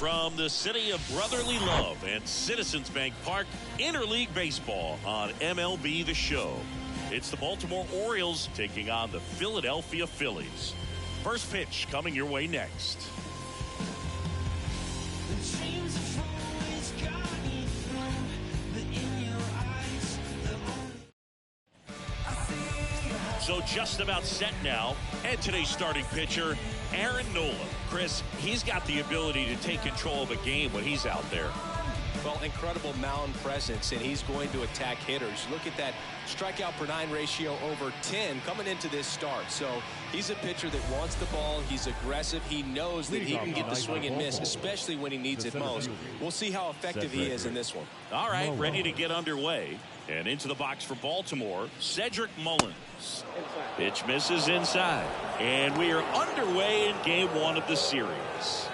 From the city of brotherly love and Citizens Bank Park, interleague baseball on MLB The Show. It's the Baltimore Orioles taking on the Philadelphia Phillies. First pitch coming your way next. So just about set now, and today's starting pitcher, Aaron Nola. Chris, he's got the ability to take control of a game when he's out there. Well, incredible mound presence, and he's going to attack hitters. Look at that strikeout per 9 ratio over 10 coming into this start. So he's a pitcher that wants the ball. He's aggressive. He knows that he can get the swing and miss, especially when he needs it most. We'll see how effective he is in this one. All right, ready to get underway. And into the box for Baltimore, Cedric Mullins. Pitch misses inside. And we are underway in game 1 of the series.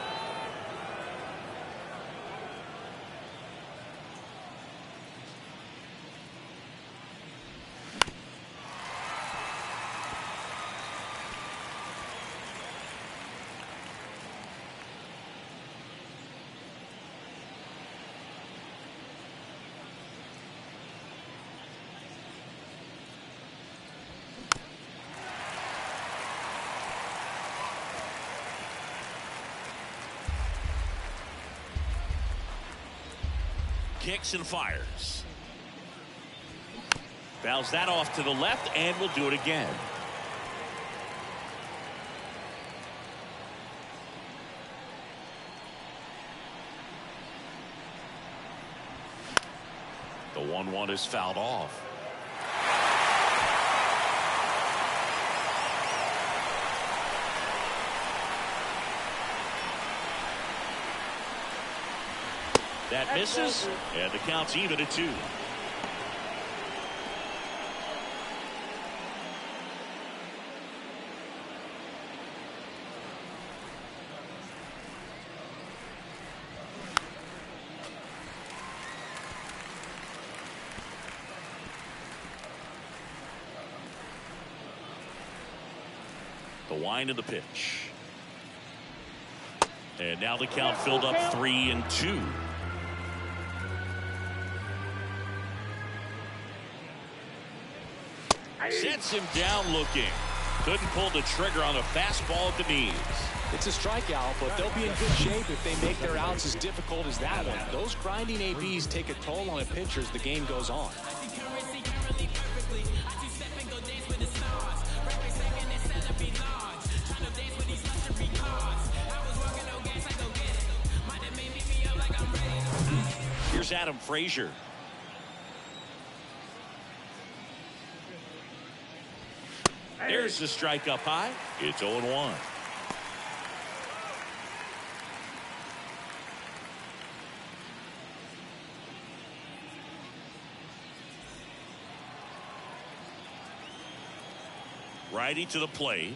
Kicks and fires. Fouls that off to the left, and will do it again. The 1-1 is fouled off. That misses, and the count's even at 2. The wind of the pitch. And now the count filled up 3-2. Sets him down looking. Couldn't pull the trigger on a fastball at the knees. It's a strikeout, but they'll be in good shape if they make their outs as difficult as that one. Those grinding ABs take a toll on a pitcher as the game goes on. Here's Adam Frazier. There's the strike up high. It's 0-1. Righty to the plate.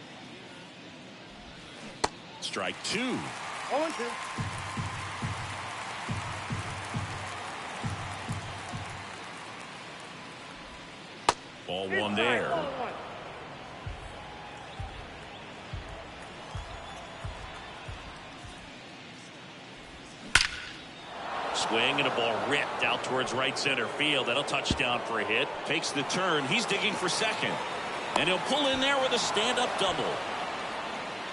Strike 2. 0-2. Ball 1 there. Swing and a ball ripped out towards right center field. That'll touch down for a hit. Takes the turn. He's digging for second. And he'll pull in there with a stand-up double.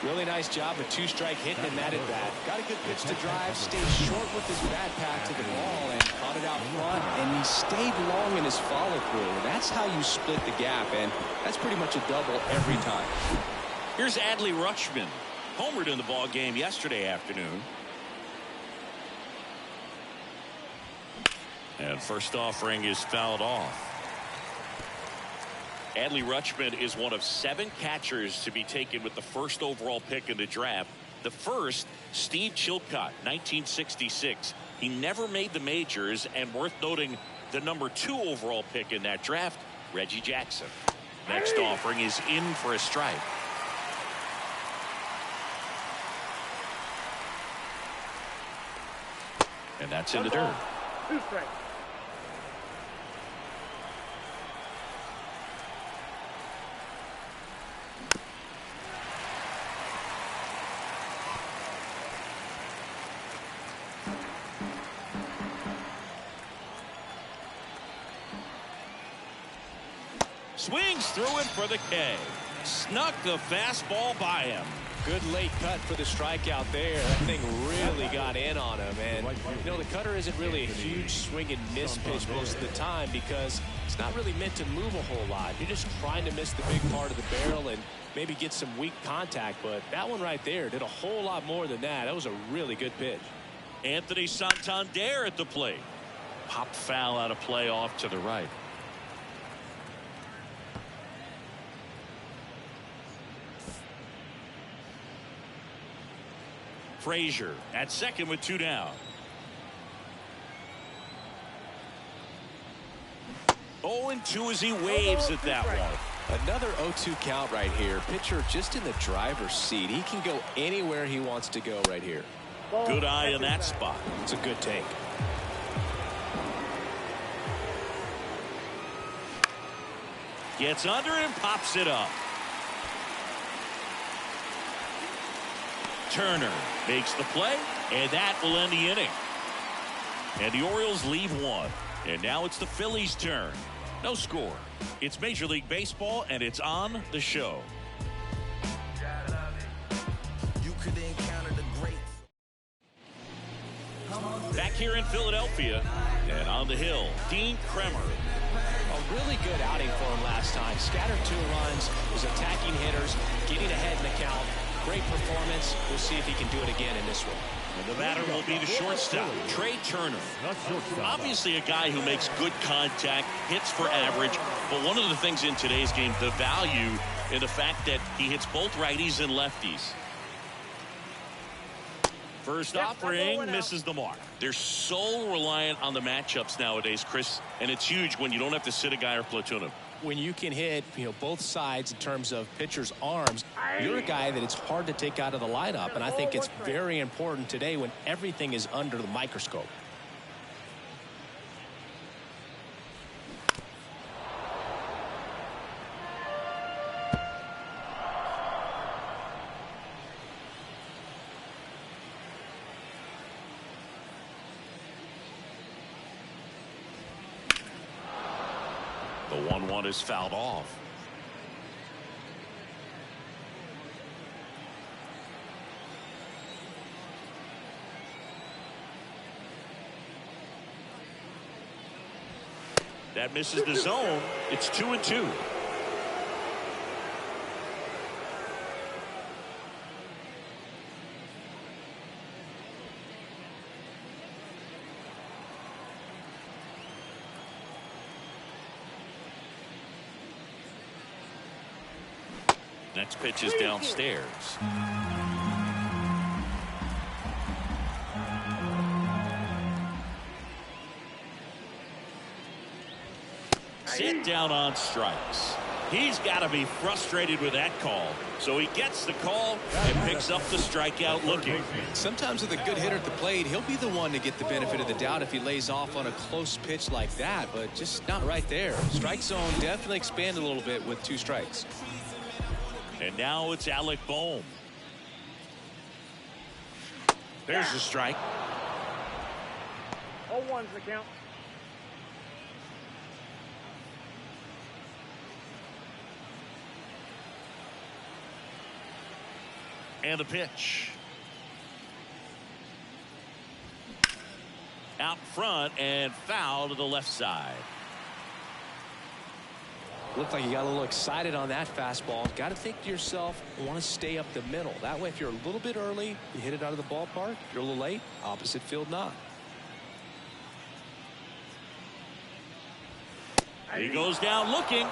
Really nice job of 2-strike hitting in that at bat. Got a good pitch to drive. Stayed short with his bat pack to the ball and caught it out front. And he stayed long in his follow-through. That's how you split the gap. And that's pretty much a double every time. Here's Adley Rutschman. Homered in the ball game yesterday afternoon. And first offering is fouled off. Adley Rutschman is one of 7 catchers to be taken with the first overall pick in the draft. The first, Steve Chilcott, 1966. He never made the majors, and worth noting, the number 2 overall pick in that draft, Reggie Jackson. Next offering is in for a strike. And that's in the dirt. 2 strikes. swings through it for the K. Snuck the fastball by him. Good late cut for the strikeout there. That thing really got in on him. And, you know, the cutter isn't really a huge swing and miss pitch most of the time because it's not really meant to move a whole lot. You're just trying to miss the big part of the barrel and maybe get some weak contact. But that one right there did a whole lot more than that. That was a really good pitch. Anthony Santander at the plate. Pop foul out of play off to the right. Frazier at second with 2 down. 0-2 as he waves at that one. Another 0-2 count right here. Pitcher just in the driver's seat. He can go anywhere he wants to go right here. Good eye in that spot. It's a good take. Gets under it and pops it up. Turner makes the play, and that will end the inning. And the Orioles leave 1. And now it's the Phillies' turn. No score. It's Major League Baseball, and it's on the show. Back here in Philadelphia, and on the hill, Dean Kremer. A really good outing for him last time. Scattered 2 runs, was attacking hitters, getting ahead in the count. Great performance. We'll see if he can do it again in this one. And the batter will be the shortstop, Trey Turner. Obviously a guy who makes good contact, hits for average. But one of the things in today's game, the value in the fact that he hits both righties and lefties. First offering misses the mark. They're so reliant on the matchups nowadays, Chris, and it's huge when you don't have to sit a guy or platoon him. When you can hit, both sides in terms of pitchers' arms, you're a guy that it's hard to take out of the lineup, and I think it's very important today when everything is under the microscope. The 1-1 is fouled off. That misses the zone. It's 2-2. Next pitch is downstairs. Sit down on strikes. He's got to be frustrated with that call. So he gets the call and picks up the strikeout looking. Sometimes with a good hitter at the plate, he'll be the one to get the benefit of the doubt if he lays off on a close pitch like that, but just not right there. Strike zone definitely expanded a little bit with 2 strikes. And now it's Alec Bohm. There's the strike. 0-1's the count. And the pitch. Out front and foul to the left side. Looked like you got a little excited on that fastball. Got to think to yourself, want to stay up the middle. That way, if you're a little bit early, you hit it out of the ballpark. If you're a little late, opposite field not. He goes down looking.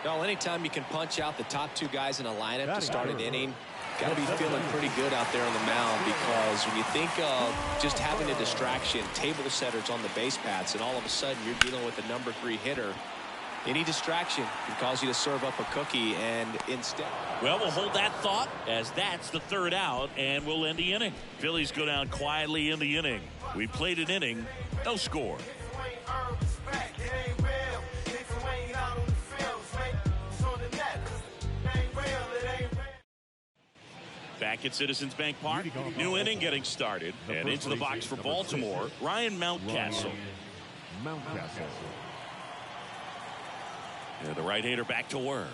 Well, anytime you can punch out the top 2 guys in a lineup to start an inning, got to be feeling pretty good out there on the mound, because when you think of just having a distraction, table setters on the base paths, and all of a sudden you're dealing with a number 3 hitter, any distraction can cause you to serve up a cookie, and instead. Well, we'll hold that thought as that's the 3rd out, and we'll end the inning. Phillies go down quietly in the inning. We played an inning, no score. Back at Citizens Bank Park, new inning getting started, and into the box for Baltimore, Ryan Mountcastle. And the right-hander back to work.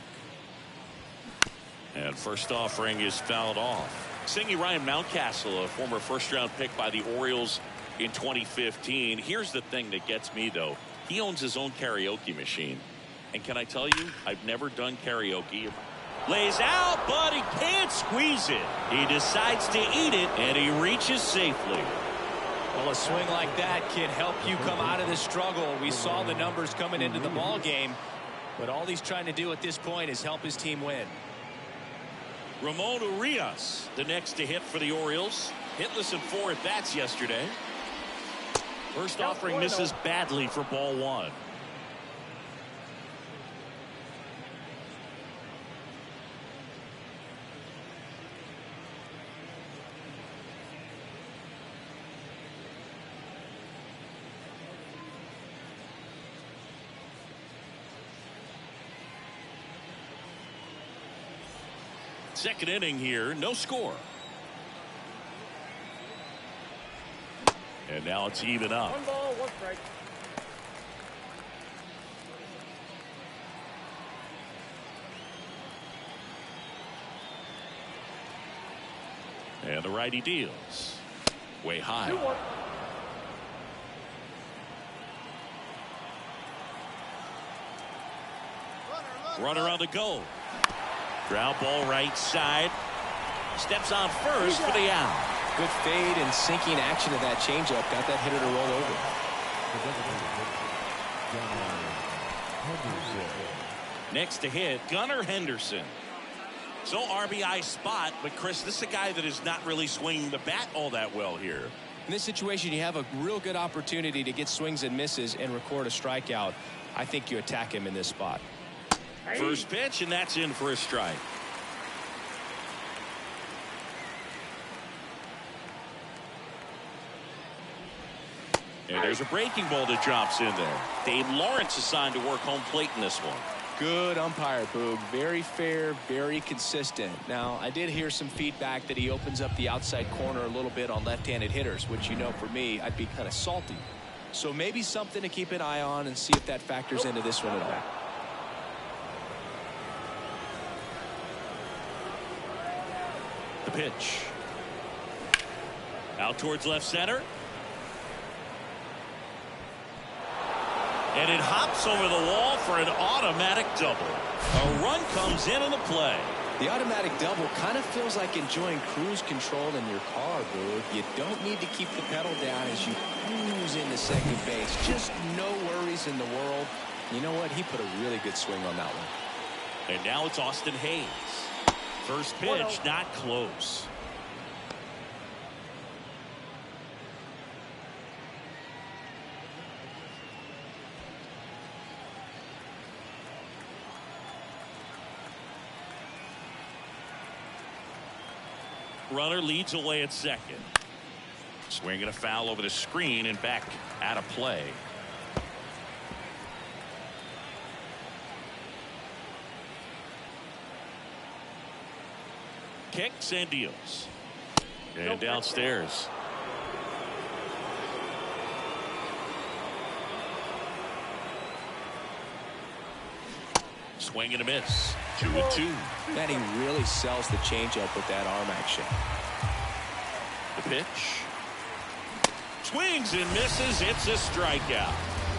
And first offering is fouled off. Singing Ryan Mountcastle, a former first-round pick by the Orioles in 2015. Here's the thing that gets me, though. He owns his own karaoke machine. And can I tell you, I've never done karaoke. Lays out, but he can't squeeze it. He decides to eat it, and he reaches safely. Well, a swing like that can help you come out of the struggle. We saw the numbers coming into the ball game, but all he's trying to do at this point is help his team win. Ramon Urias, the next to hit for the Orioles. Hitless in 4 at-bats yesterday. First offering misses badly for ball 1. Second inning here, no score. And now it's even up. 1 ball, 1 strike. And the righty deals. Way high. 2-1. Runner on the go. Ground ball right side. Steps on first for the out. Good fade and sinking action of that changeup. Got that hitter to roll over. Next to hit, Gunnar Henderson. So RBI spot, but Chris, this is a guy that is not really swinging the bat all that well here. In this situation, you have a real good opportunity to get swings and misses and record a strikeout. I think you attack him in this spot. First pitch, and that's in for a strike. And there's a breaking ball that drops in there. Dave Lawrence assigned to work home plate in this one. Good umpire, Boog. Very fair, very consistent. Now, I did hear some feedback that he opens up the outside corner a little bit on left-handed hitters, which, you know, for me, I'd be kind of salty. So maybe something to keep an eye on and see if that factors into this one at all. The pitch. Out towards left center. And it hops over the wall for an automatic double. A run comes in the play. The automatic double kind of feels like enjoying cruise control in your car, Boog. You don't need to keep the pedal down as you cruise into second base. Just no worries in the world. You know what? He put a really good swing on that one. And now it's Austin Hayes. First pitch, not close. Runner leads away at second. Swinging a foul over the screen and back out of play. Kicks and deals. And downstairs. Swing and a miss. 2-2. Man, he really sells the changeup with that arm action. The pitch. Swings and misses. It's a strikeout.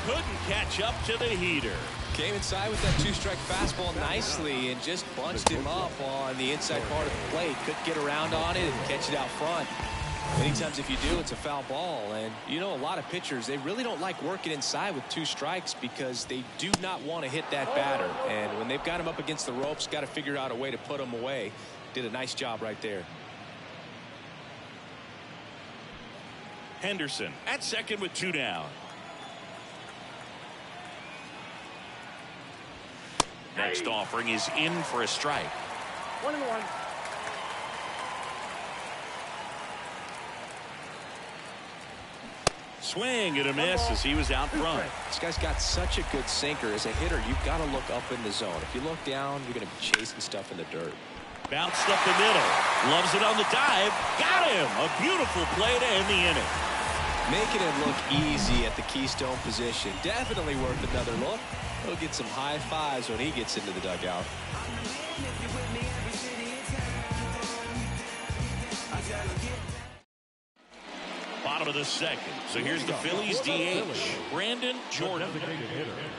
Couldn't catch up to the heater. Came inside with that 2-strike fastball nicely and just bunched him up on the inside part of the plate. Couldn't get around on it and catch it out front. Many times if you do, it's a foul ball. And you know, a lot of pitchers, they really don't like working inside with 2 strikes because they do not want to hit that batter. And when they've got him up against the ropes, got to figure out a way to put him away. Did a nice job right there. Henderson at second with 2 down. Next offering is in for a strike. 1-1. Swing and a miss as he was out front. This guy's got such a good sinker. As a hitter, you've got to look up in the zone. If you look down, you're going to be chasing stuff in the dirt. Bounced up the middle. Loves it on the dive. Got him. A beautiful play to end the inning. Making it look easy at the keystone position. Definitely worth another look. He'll get some high fives when he gets into the dugout. Bottom of the second. So here's the Phillies DH, Brandon Jordan.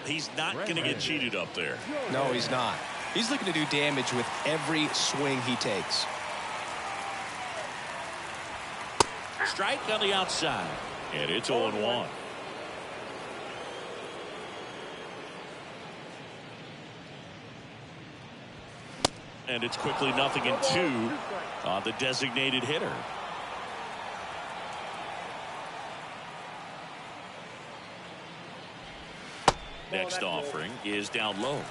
He's not going to get cheated up there. No, he's not. He's looking to do damage with every swing he takes. Strike on the outside. And it's 0-1. And it's quickly 0-2 on the designated hitter. Next offering is down low.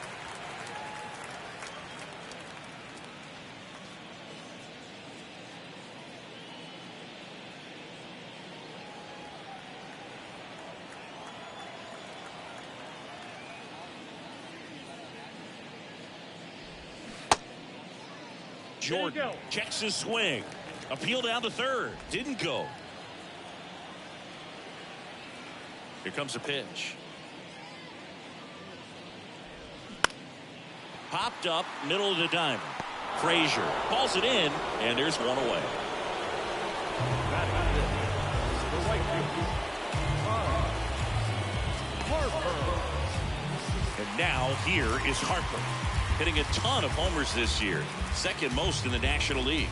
Jordan checks his swing. Appeal down to third. Didn't go. Here comes a pitch. Popped up, middle of the diamond. Frazier calls it in, and there's one away. And now here is Harper, hitting a ton of homers this year, second most in the National League.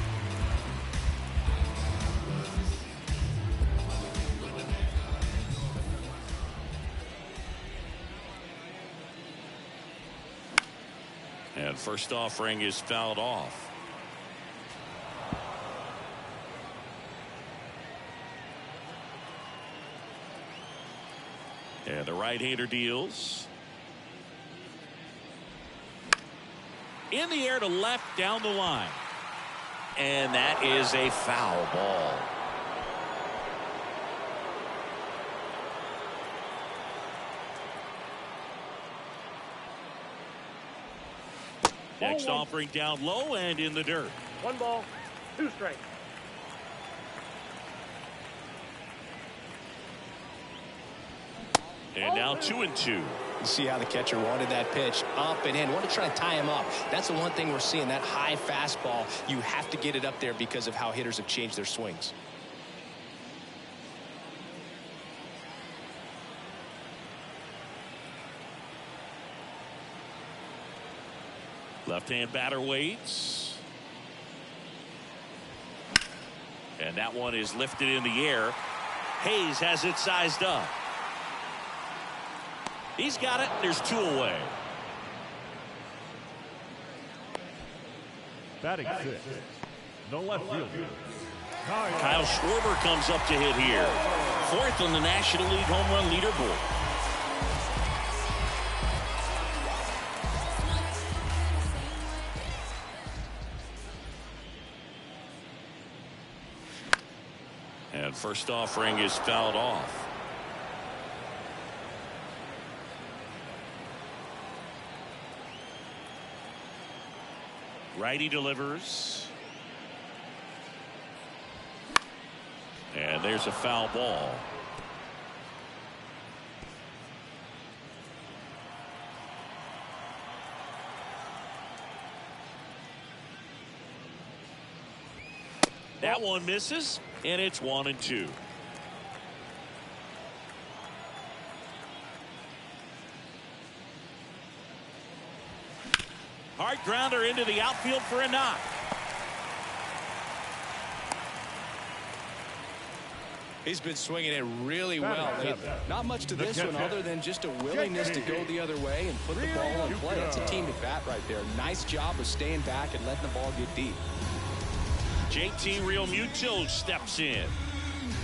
And first offering is fouled off. And the right-hander deals. In the air to left down the line. And that is a foul ball. Next offering down low and in the dirt. 1 ball, 2 strikes. And now 2-2. You see how the catcher wanted that pitch up and in. Want to try to tie him up. That's the one thing we're seeing, that high fastball. You have to get it up there because of how hitters have changed their swings. Left-hand batter waits. And that one is lifted in the air. Hayes has it sized up. He's got it. There's 2 away. Batting 6. No left field. Kyle Schwarber comes up to hit here. 4th on the National League home run leaderboard. And first offering is fouled off. Righty delivers. And there's a foul ball. That one misses, and it's 1-2. Hard grounder into the outfield for a knock. He's been swinging it really well lately. Not much to this one other than just a willingness to go the other way and put the ball in play. That's a team at bat right there. Nice job of staying back and letting the ball get deep. JT Realmuto steps in.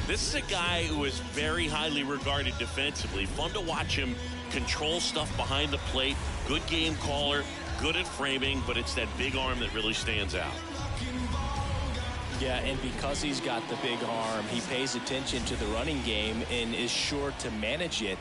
This is a guy who is very highly regarded defensively. Fun to watch him control stuff behind the plate. Good game caller, good at framing, but it's that big arm that really stands out. Yeah, and because he's got the big arm, he pays attention to the running game and is sure to manage it.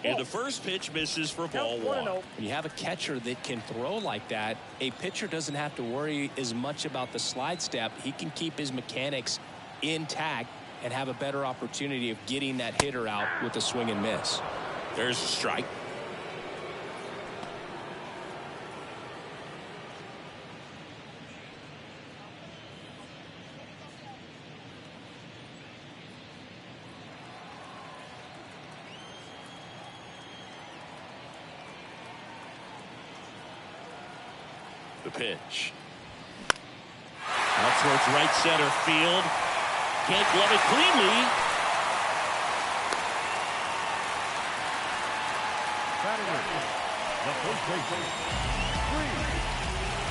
And the first pitch misses for ball one. When you have a catcher that can throw like that, a pitcher doesn't have to worry as much about the slide step. He can keep his mechanics intact and have a better opportunity of getting that hitter out with a swing and miss. There's a strike. The pitch. Out towards right center field. Can't glove it cleanly.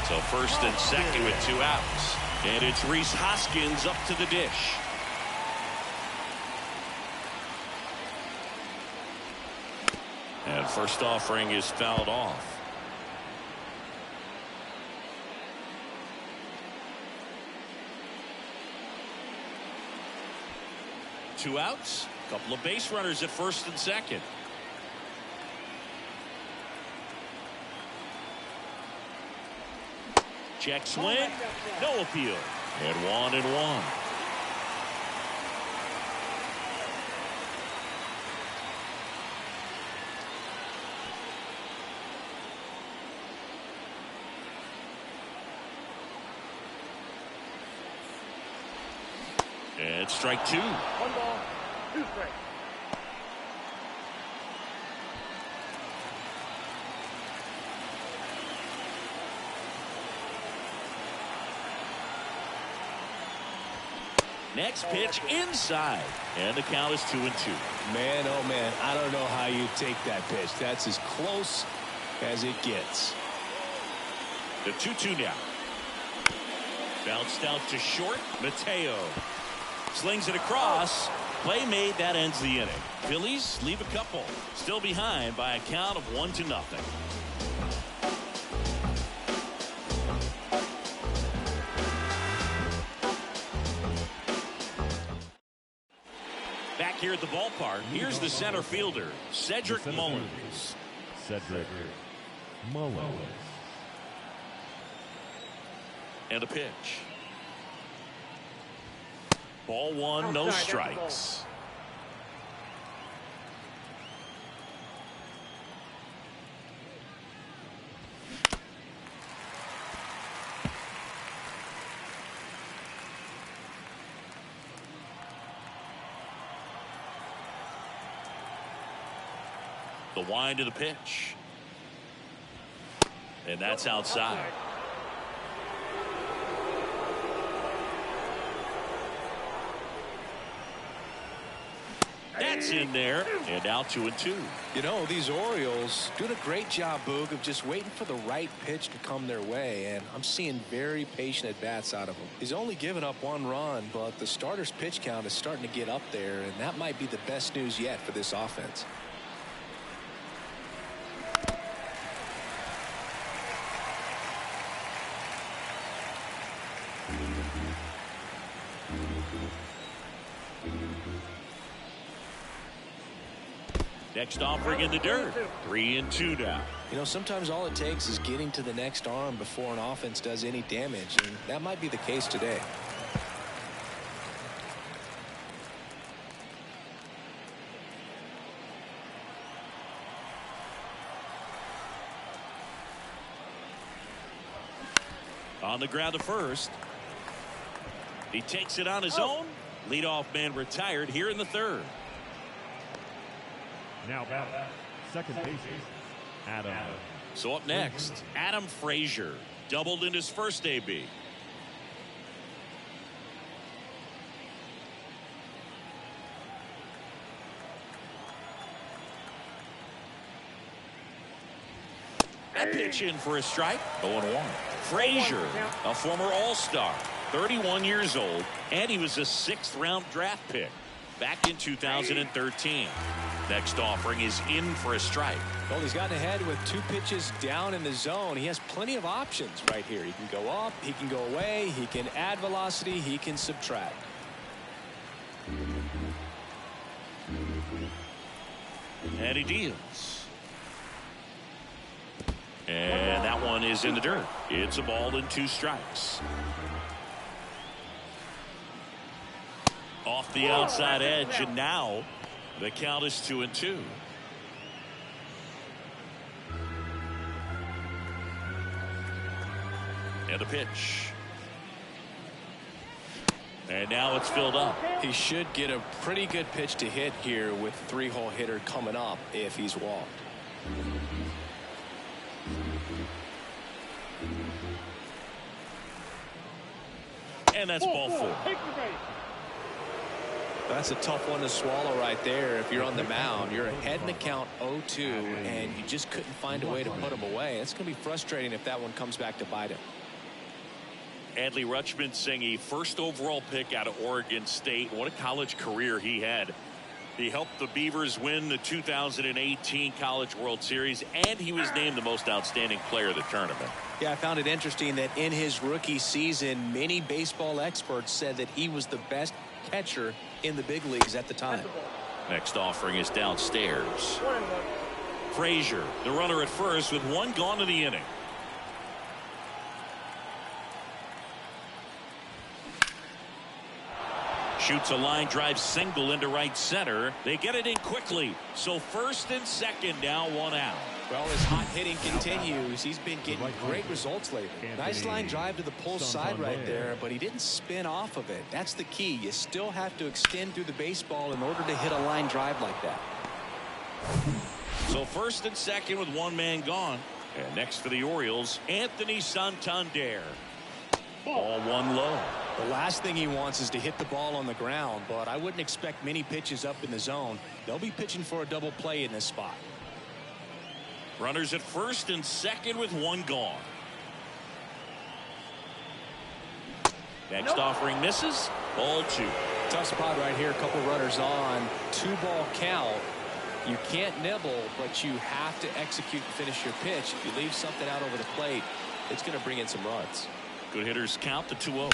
So first and second with 2 outs. And it's Rhys Hoskins up to the dish. And first offering is fouled off. Two outs, a couple of base runners at first and second. Check swing, no appeal. And 1-1. And strike 2. 1 ball, 2 strikes. Next pitch inside. And the count is 2-2. Man, oh man, I don't know how you take that pitch. That's as close as it gets. The 2-2 now. Bounced out to short. Mateo slings it across. Play made. That ends the inning. Phillies leave a couple. Still behind by a count of 1-0. Back here at the ballpark, here's the center fielder, Cedric Mullins. Cedric Mullins. And a pitch. Ball 1, no strikes. The wind of the pitch. And that's outside. That's in there. And now 2-2. You know, these Orioles doing a great job, Boog, of just waiting for the right pitch to come their way. And I'm seeing very patient at-bats out of him. He's only given up 1 run, but the starter's pitch count is starting to get up there. And that might be the best news yet for this offense. Next offering in the dirt. 3-2 now. You know, sometimes all it takes is getting to the next arm before an offense does any damage, and that might be the case today. On the ground to first. He takes it on his own. Leadoff man retired here in the 3rd. Now back, second baseman, Adam. So up next, Adam Frazier. Doubled in his first AB. That pitch in for a strike. 0-1. Frazier, a former All-Star, 31 years old, and he was a 6th-round draft pick back in 2013. Next offering is in for a strike. Well, he's gotten ahead with 2 pitches down in the zone. He has plenty of options right here. He can go up, he can go away, he can add velocity, he can And he deals. And that one is in the dirt. It's a ball and 2 strikes. Off the outside edge, and now the count is 2-2. And the pitch. And now it's filled up. He should get a pretty good pitch to hit here with 3-hole hitter coming up if he's walked. And that's ball 4. That's a tough one to swallow right there. If you're on the mound, you're ahead in the count 0-2, and you just couldn't find a way to put him away. It's going to be frustrating if that one comes back to bite him. Adley Rutschman saying a first overall pick out of Oregon State. What a college career he had. He helped the Beavers win the 2018 College World Series, and he was named the most outstanding player of the tournament. Yeah, I found it interesting that in his rookie season, many baseball experts said that he was the best catcher in the big leagues at the time. Next offering is downstairs. Frazier, the runner at first with 1 gone in the inning. Shoots a line drive single into right center. They get it in quickly. So first and second now, 1 out. Well, his hot hitting continues. He's been getting great results lately. Nice line drive to the pull side right there, but he didn't spin off of it. That's the key. You still have to extend through the baseball in order to hit a line drive like that. So first and second with 1 man gone. And next for the Orioles, Anthony Santander. Ball 1 low. The last thing he wants is to hit the ball on the ground, but I wouldn't expect many pitches up in the zone. They'll be pitching for a double play in this spot. Runners at first and second with 1 gone. Next offering misses. Ball 2. Tough spot right here. A couple runners on. 2-ball count. You can't nibble, but you have to execute and finish your pitch. If you leave something out over the plate, it's going to bring in some runs. Good hitters count to 2-0.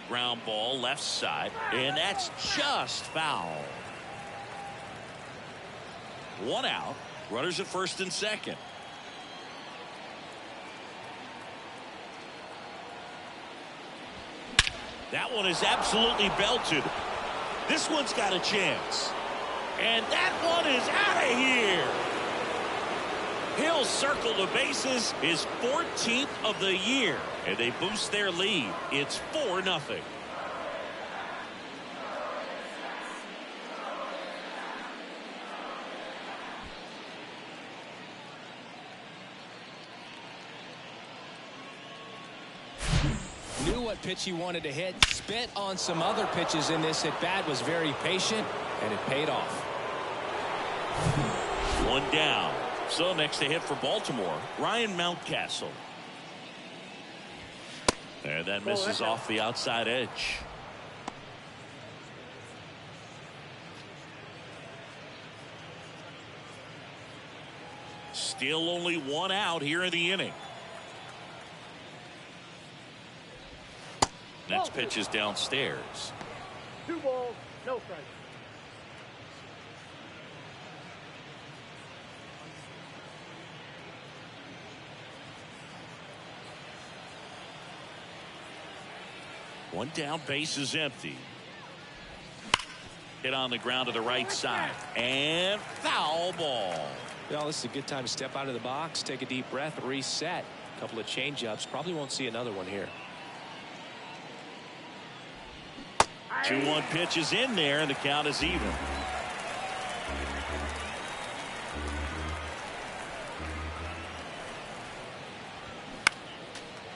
Ground ball left side, and that's just foul. 1 out. Runners at first and second. That one is absolutely belted. This one's got a chance. And that one is out of here. He'll circle the bases, his 14th of the year, and they boost their lead. It's 4-0. Knew what pitch he wanted to hit, spent on some other pitches in this at bat, was very patient, and it paid off. 1 down. So next to hit for Baltimore, Ryan Mountcastle. And that misses off the outside edge. Still only 1 out here in the inning. Next pitch is downstairs. 2 balls, no strikes. One down, base is empty. Hit on the ground to the right side. And foul ball. Well, this is a good time to step out of the box, take a deep breath, reset. A couple of change-ups. Probably won't see another one here. 2-1 pitch is in there, and the count is even.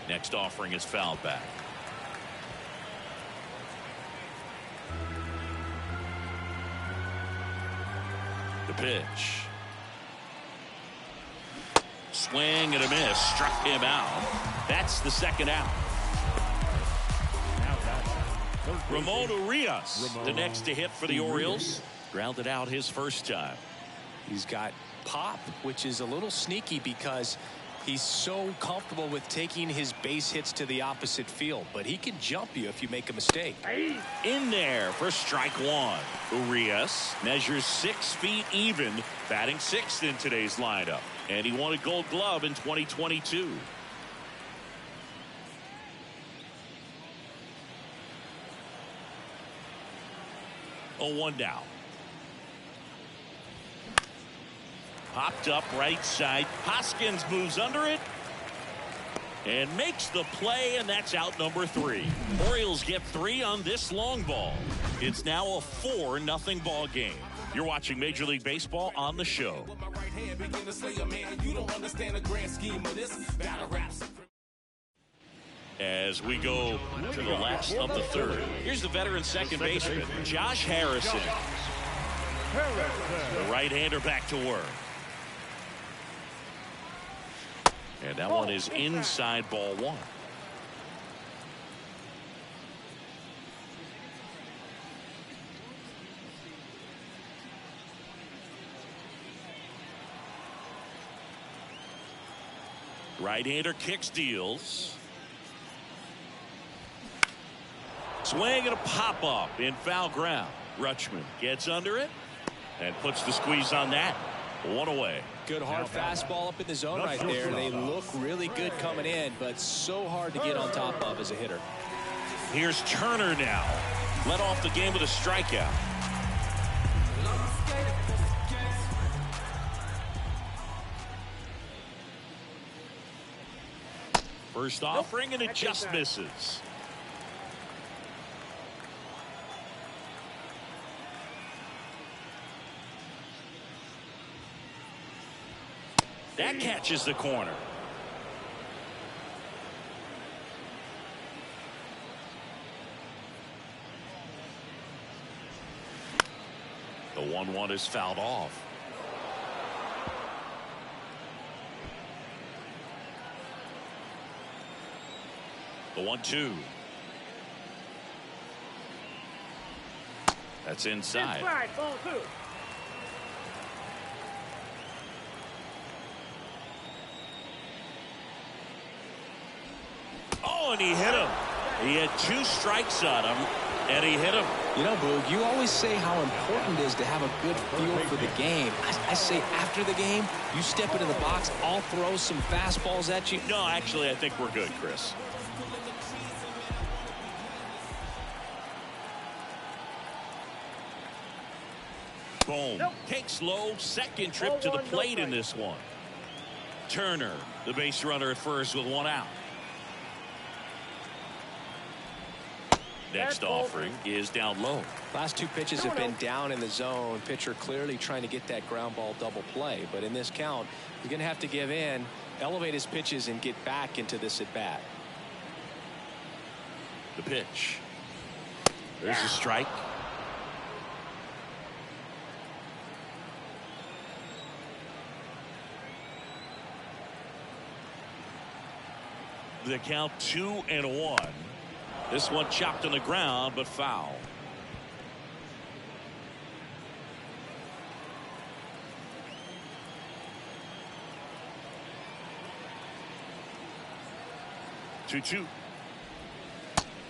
Next offering is fouled back. The pitch. Swing and a miss. Struck him out. That's the 2nd out. Ramon Urias, the next to hit for the Orioles. Grounded out his first time. He's got pop, which is a little sneaky because He's so comfortable with taking his base hits to the opposite field, but he can jump you if you make a mistake. In there for strike one. Urias measures 6 feet even, batting 6th in today's lineup, and he won a Gold Glove in 2022. 0-1 now. Popped up right side. Hoskins moves under it and makes the play, and that's out number 3. Orioles get 3 on this long ball. It's now a 4-0 ball game. You're watching Major League Baseball on the show. As we go to the last of the third, here's the veteran second baseman, Josh Harrison. The right-hander back to work. And that one is inside ball 1. Right-hander kicks, deals. Swing and a pop-up in foul ground. Rutschman gets under it and puts the squeeze on that. 1 away. Good hard fastball up in the zone right there. They look really good coming in, but so hard to get on top of as a hitter. Here's Turner now. Led off the game with a strikeout. First offering, and it just misses. That catches the corner. The 1-1 is fouled off. The 1-2. That's inside. Ball 2. Oh, and he hit him. He had 2 strikes on him, and he hit him. You know, Boog, you always say how important it is to have a good feel for the game. I say after the game, you step into the box, I'll throw some fastballs at you. No, actually, I think we're good, Chris. Boom. Takes low. Second trip to the plate in this one. Turner, the base runner at first with 1 out. Next offering is down low. Last 2 pitches have been down in the zone. Pitcher clearly trying to get that ground ball double play. But in this count, he's going to have to give in, elevate his pitches, and get back into this at bat. The pitch. There's a strike. The count 2-1. This one chopped on the ground, but foul. Two.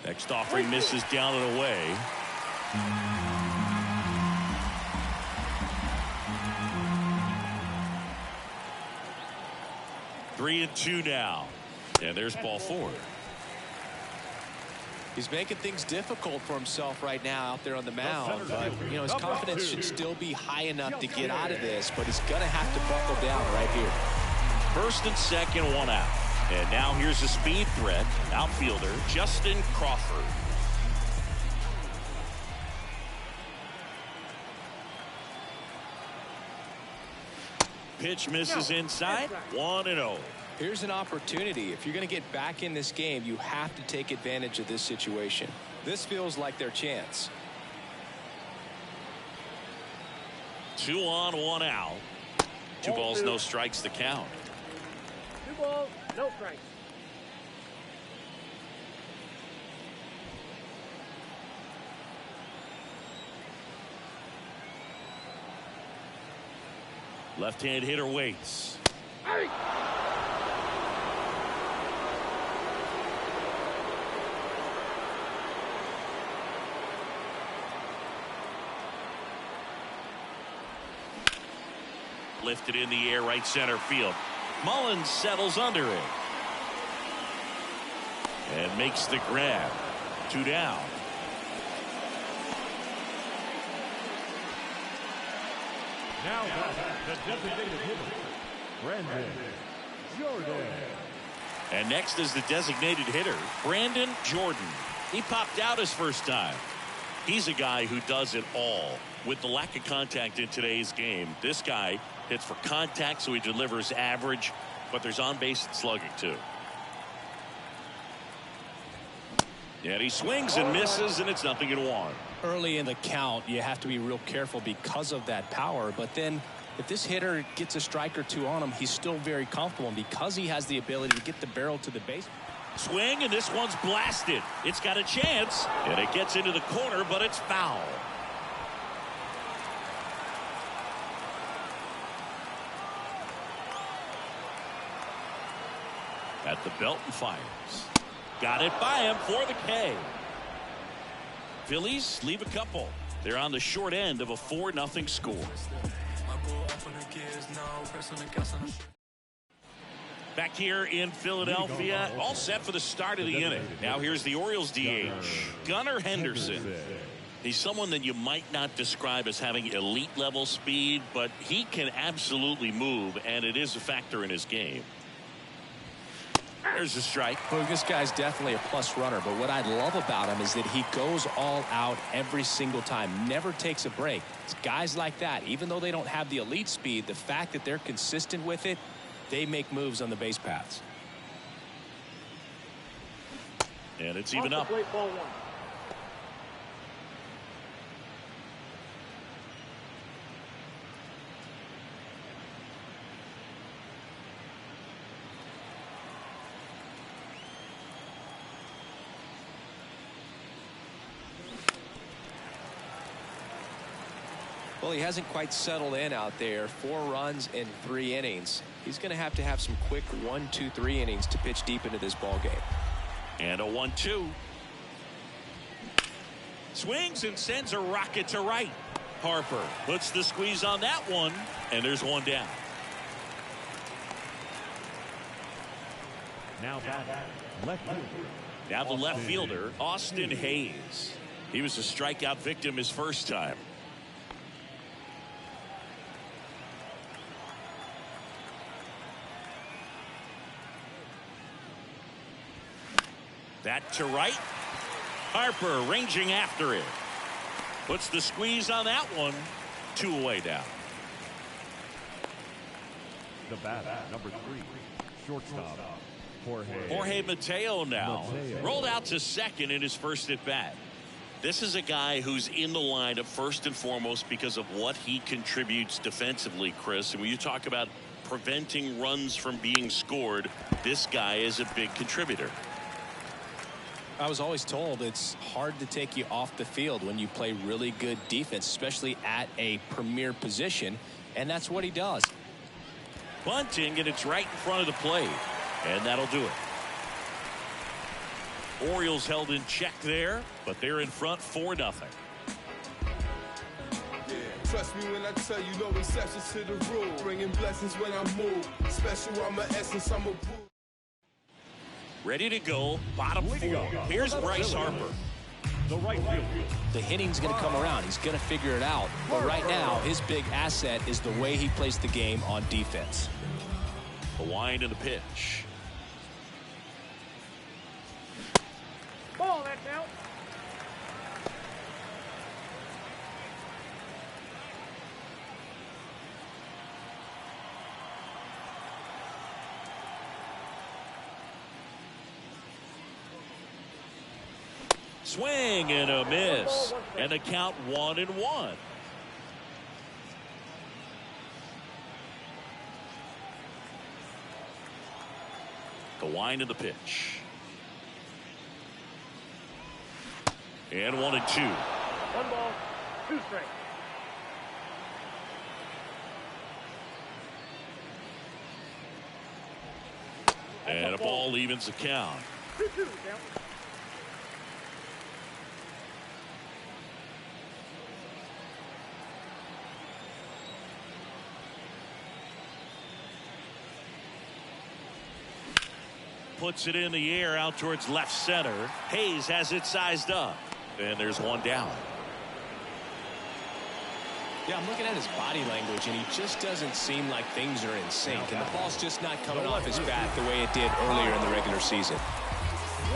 Next offering misses down and away. Three and 2 now. And there's ball 4. He's making things difficult for himself right now out there on the mound, but you know his confidence should still be high enough to get out of this, but he's gonna have to buckle down right here. First and second, 1 out. And now here's a speed threat, outfielder Justin Crawford. Pitch misses inside. 1-0. Here's an opportunity. If you're going to get back in this game, you have to take advantage of this situation. This feels like their chance. 2 on, 1 out. 2 balls, no strikes to count. 2 balls, no strikes. Left-hand hitter waits. lifted in the air right center field. Mullins settles under it and makes the grab. 2 down. Now the designated hitter, Brandon Jordan. And next is the designated hitter, Brandon Jordan. He popped out his first time. He's a guy who does it all. With the lack of contact in today's game, this guy hits for contact, so he delivers average, but there's on-base and slugging too. And he swings and misses, and it's 0-1. Early in the count, you have to be real careful because of that power, but then if this hitter gets a strike or two on him, he's still very comfortable, and because he has the ability to get the barrel to the base. Swing, and this one's blasted. It's got a chance, and it gets into the corner, but it's foul. At the belt and fires. Got it by him for the K. Phillies leave a couple. They're on the short end of a 4-0 score. Back here in Philadelphia, all set for the start of the inning. Now here's the Orioles DH, Gunnar Henderson. He's someone that you might not describe as having elite level speed, but he can absolutely move, and it is a factor in his game. There's a strike. Well, this guy's definitely a plus runner, but what I love about him is that he goes all out every single time, never takes a break. It's guys like that, even though they don't have the elite speed, the fact that they're consistent with it, they make moves on the base paths. And it's even up. Ball 1. Well, he hasn't quite settled in out there. 4 runs in 3 innings. He's going to have some quick 1, 2, 3 innings to pitch deep into this ball game. And a 1-2. Swings and sends a rocket to right. Harper puts the squeeze on that one, and there's one down. Now left fielder. Now the left fielder, Austin Hayes. He was a strikeout victim his first time. That to right. Harper ranging after it. Puts the squeeze on that one. 2 away down. The batter, number 3, shortstop, Jorge Mateo now. Rolled out to second in his first at bat. This is a guy who's in the lineup first and foremost because of what he contributes defensively, Chris. And when you talk about preventing runs from being scored, this guy is a big contributor. I was always told it's hard to take you off the field when you play really good defense, especially at a premier position, and that's what he does. Bunting, and it's right in front of the plate, and that'll do it. Orioles held in check there, but they're in front 4-0. Trust me when I tell you, no exceptions to the rule. Bringing blessings when I move. Special, I'm an essence, I'm a boo. Ready to go, bottom 4. Here's Bryce Harper. The right fielder. The hitting's going to come around. He's going to figure it out. But right now, his big asset is the way he plays the game on defense. The wind and the pitch. Ball, that's out. Swing and a miss. And the count 1-1. The wind of the pitch. And 1-2. 1 ball, 2 strikes. And a ball evens the count. 2-2 count. puts it in the air out towards left center. Hayes has it sized up. And there's one down. Yeah, I'm looking at his body language, and he just doesn't seem like things are in sync. And the ball's just not coming off his bat the way it did earlier in the regular season.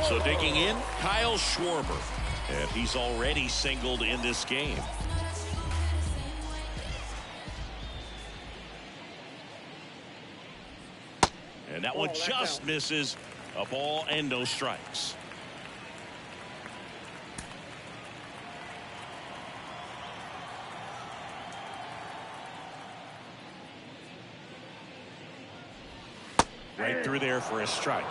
So digging in, Kyle Schwarber. And he's already singled in this game. And that one just misses. A ball and no strikes. Right through there for a strike.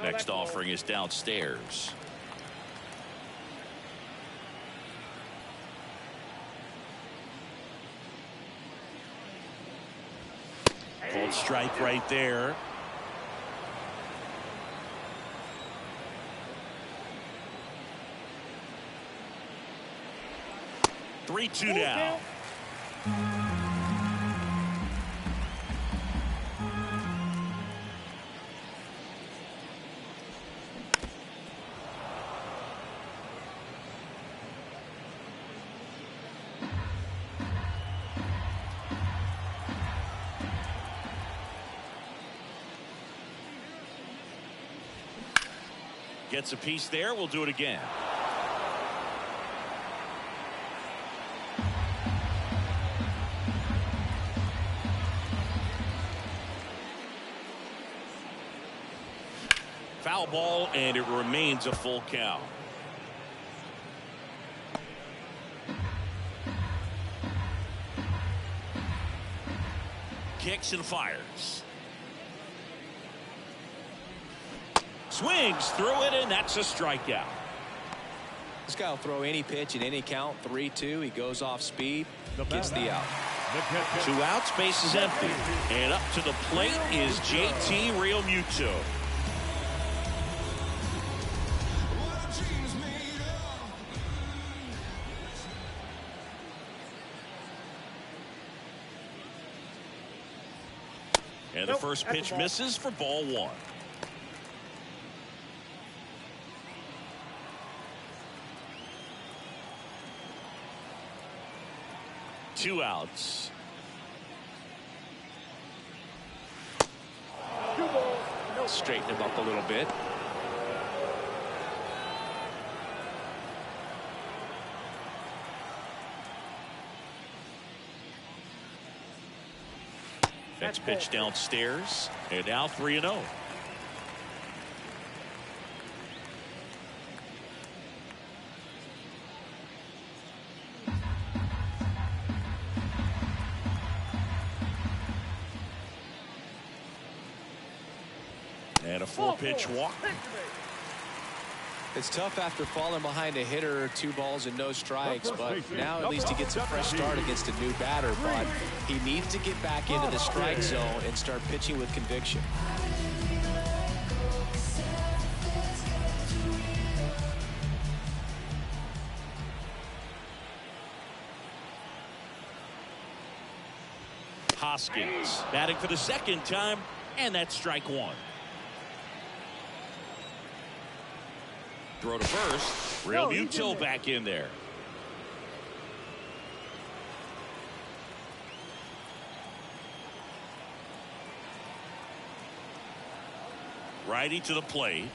Next offering is downstairs. Called strike right there. Three-two now. Gets a piece there. We'll do it again. Foul ball, and it remains a full count. Kicks and fires. Swings through it, and that's a strikeout. This guy will throw any pitch in any count. 3-2. He goes off speed, gets the out. 2 outs, base is empty. And up to the plate is JT Realmuto. And the first pitch misses for ball 1. Two outs. Straighten him up a little bit. Next pitch downstairs, and now 3-0. And a 4-pitch walk. It's tough after falling behind a hitter, 2 balls and no strikes, but now at least he gets a fresh start against a new batter. But he needs to get back into the strike zone and start pitching with conviction. Hoskins batting for the second time, and that's strike 1. Throw to first. Realmuto back in there. Righty to the plate.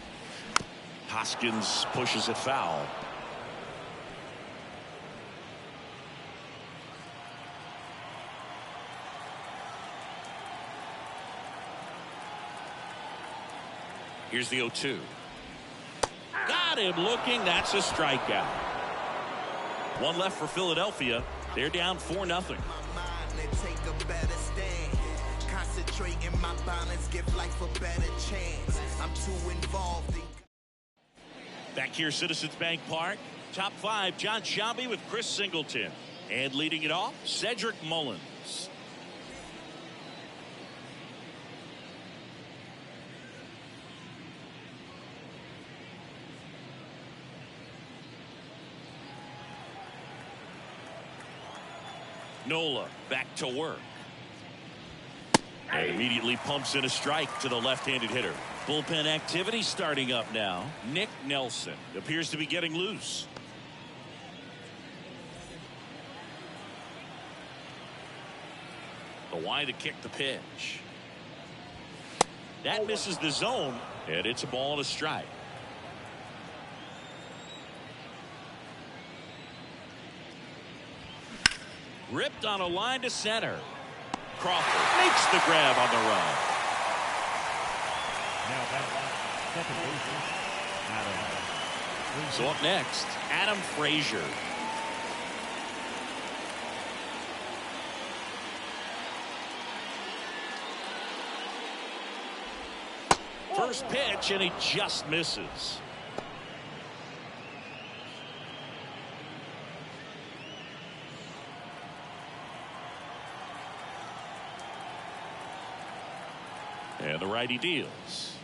Hoskins pushes it foul. Here's the 0-2. Got him looking. That's a strikeout. 1 left for Philadelphia. They're down 4-0. Concentrating my balance, give life a better chance. I'm too involved. Back here, Citizens Bank Park. Top 5, John Shelby with Chris Singleton. And leading it off, Cedric Mullins. Nola back to work. And immediately pumps in a strike to the left-handed hitter. Bullpen activity starting up now. Nick Nelson appears to be getting loose. The wide to kick the pitch. That misses the zone, and it's a ball and a strike. Ripped on a line to center. Crawford makes the grab on the run. Now back, second baseman, Adam. So up next, Adam Frazier. First pitch, and he just misses. And the righty deals.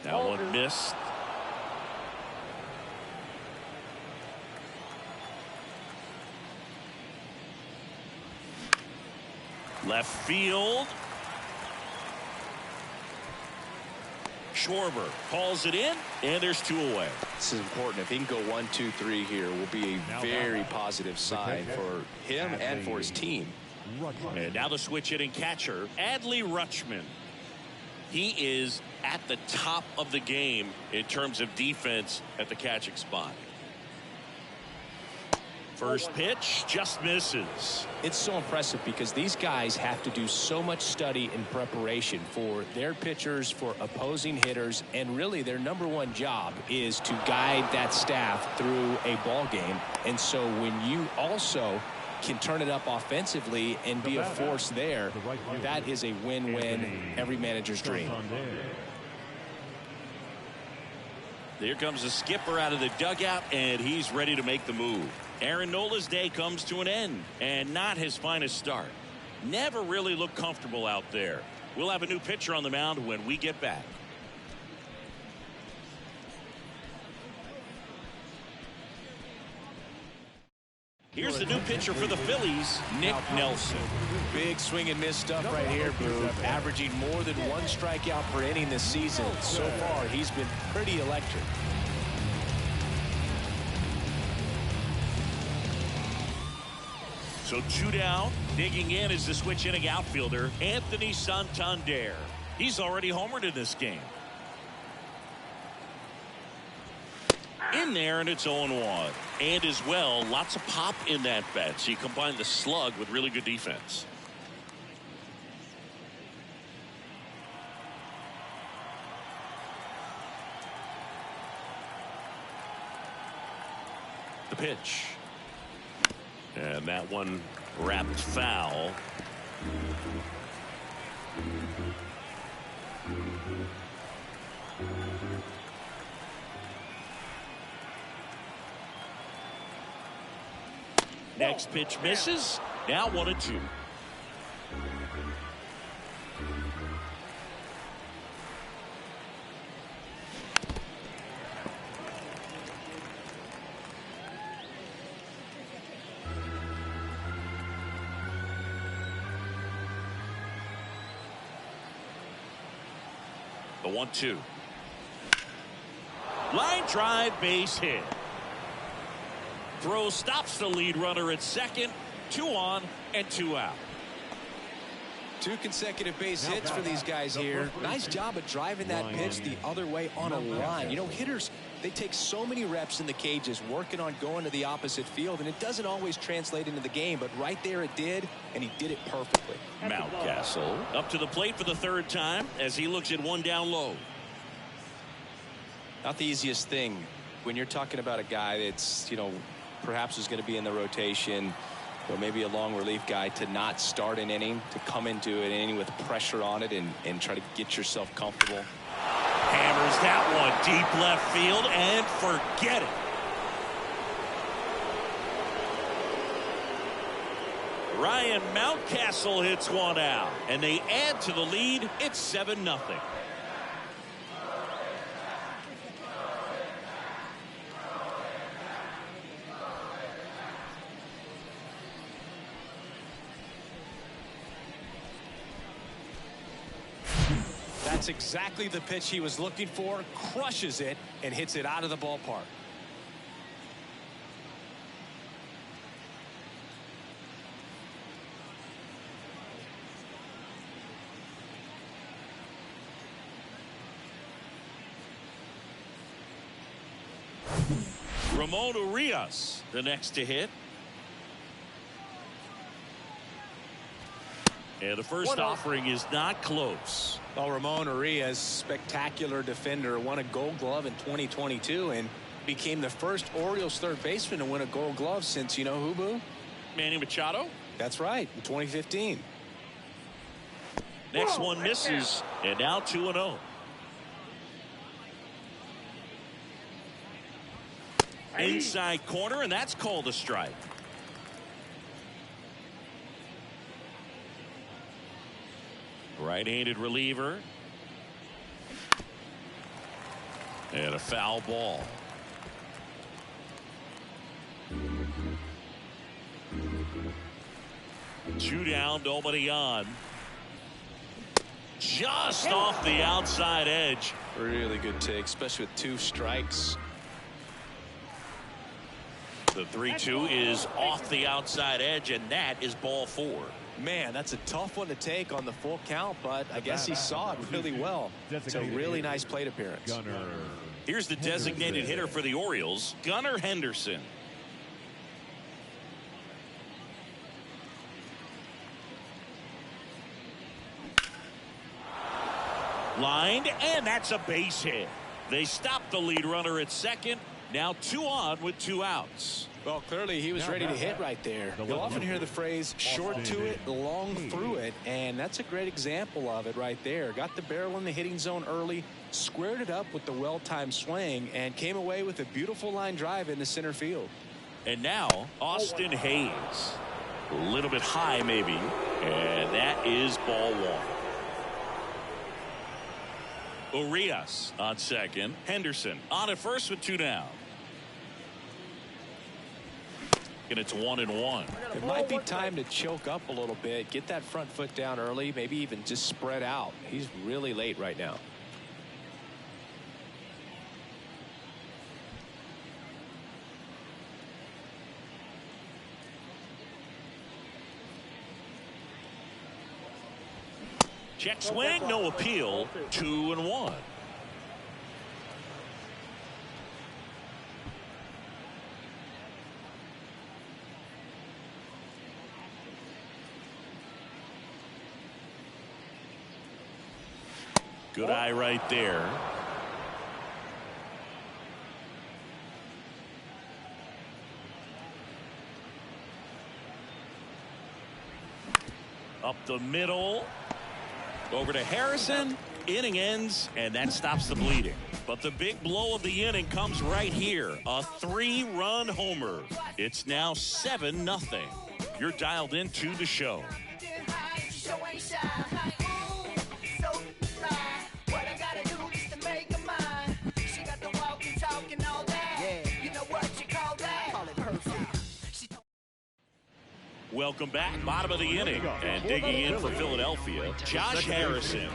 That one missed. Left field. Schwarber calls it in, and there's 2 away. This is important. If he can go 1, 2, 3 here, will be a very positive sign for him and for his team. And now the switch hitting catcher, Adley Rutschman. He is at the top of the game in terms of defense at the catching spot. First pitch just misses. It's so impressive because these guys have to do so much study and preparation for their pitchers, for opposing hitters, and really their #1 job is to guide that staff through a ball game. And so when you also can turn it up offensively and be a force there, that is a win-win, every manager's dream. There comes a skipper out of the dugout, and he's ready to make the move. Aaron Nola's day comes to an end, and not his finest start. Never really looked comfortable out there. We'll have a new pitcher on the mound when we get back. Here's the new pitcher for the Phillies, Nick Nelson. Big swing and miss stuff right here, Boo. Averaging more than 1 strikeout per inning this season. So far, he's been pretty electric. So 2 down. Digging in is the switch hitting outfielder, Anthony Santander. He's already homered in this game. In there, and it's 0-1. And as well, lots of pop in that bat. So you combine the slug with really good defense. The pitch. And that one wrapped foul. Next pitch misses. Now 1-2. The 1-2. Line drive, base hit. Throw stops the lead runner at second. 2 on and 2 out. 2 consecutive base hits for these guys here. Nice job of driving that pitch the other way on a line. You know, hitters, they take so many reps in the cages working on going to the opposite field, and it doesn't always translate into the game, but right there it did, and he did it perfectly. Mountcastle up to the plate for the 3rd time as he looks at 1 down low. Not the easiest thing when you're talking about a guy that's, you know, perhaps is going to be in the rotation, or maybe a long relief guy, to not start an inning, to come into an inning with pressure on it and try to get yourself comfortable. Hammers that one deep left field and forget it. Ryan Mountcastle hits 1 out, and they add to the lead. It's 7-0. That's exactly the pitch he was looking for. Crushes it and hits it out of the ballpark. Ramon Urias, the next to hit. And the first offering is not close. Well, Ramon Urias, spectacular defender, won a Gold Glove in 2022 and became the first Orioles third baseman to win a Gold Glove since, you know who, Boo? Manny Machado. That's right, in 2015. Next one misses, and now 2-0. Inside corner, and that's called a strike. Right-handed reliever. And a foul ball. Two down, nobody on. Just off the outside edge. Really good take, especially with 2 strikes. The 3-2 is off the outside edge, and that is ball 4. Man, that's a tough one to take on the full count, but I guess he saw it really well. It's a really nice plate appearance. Here's the designated hitter for the Orioles, Gunnar Henderson. Lined, and that's a base hit. They stop the lead runner at second. Now 2 on with 2 outs. Well, clearly he was ready to hit right there. You'll often hear the phrase short to it, long through it, and that's a great example of it right there. Got the barrel in the hitting zone early, squared it up with the well-timed swing, and came away with a beautiful line drive into center field. And now Austin Hayes. A little bit high maybe, and that is ball 1. Urias on second. Henderson on at first with 2 down. And it's 1-1. It might be time to choke up a little bit, get that front foot down early, maybe even just spread out. He's really late right now. Check swing, no appeal. 2-1. Good eye right there. Up the middle. Over to Harrison. Inning ends, and that stops the bleeding. But the big blow of the inning comes right here. A 3-run homer. It's now 7-0. You're dialed into the show. Welcome back. Bottom of the inning. And digging in for Philadelphia, Josh Harrison.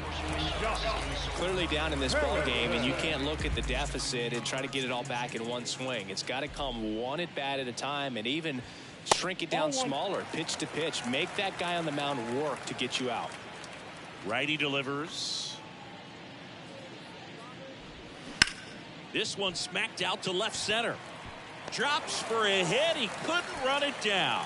Clearly down in this ball game, and you can't look at the deficit and try to get it all back in one swing. It's got to come one at bat at a time, and even shrink it down smaller, pitch to pitch. Make that guy on the mound work to get you out. Righty delivers. This one smacked out to left center. Drops for a hit. He couldn't run it down.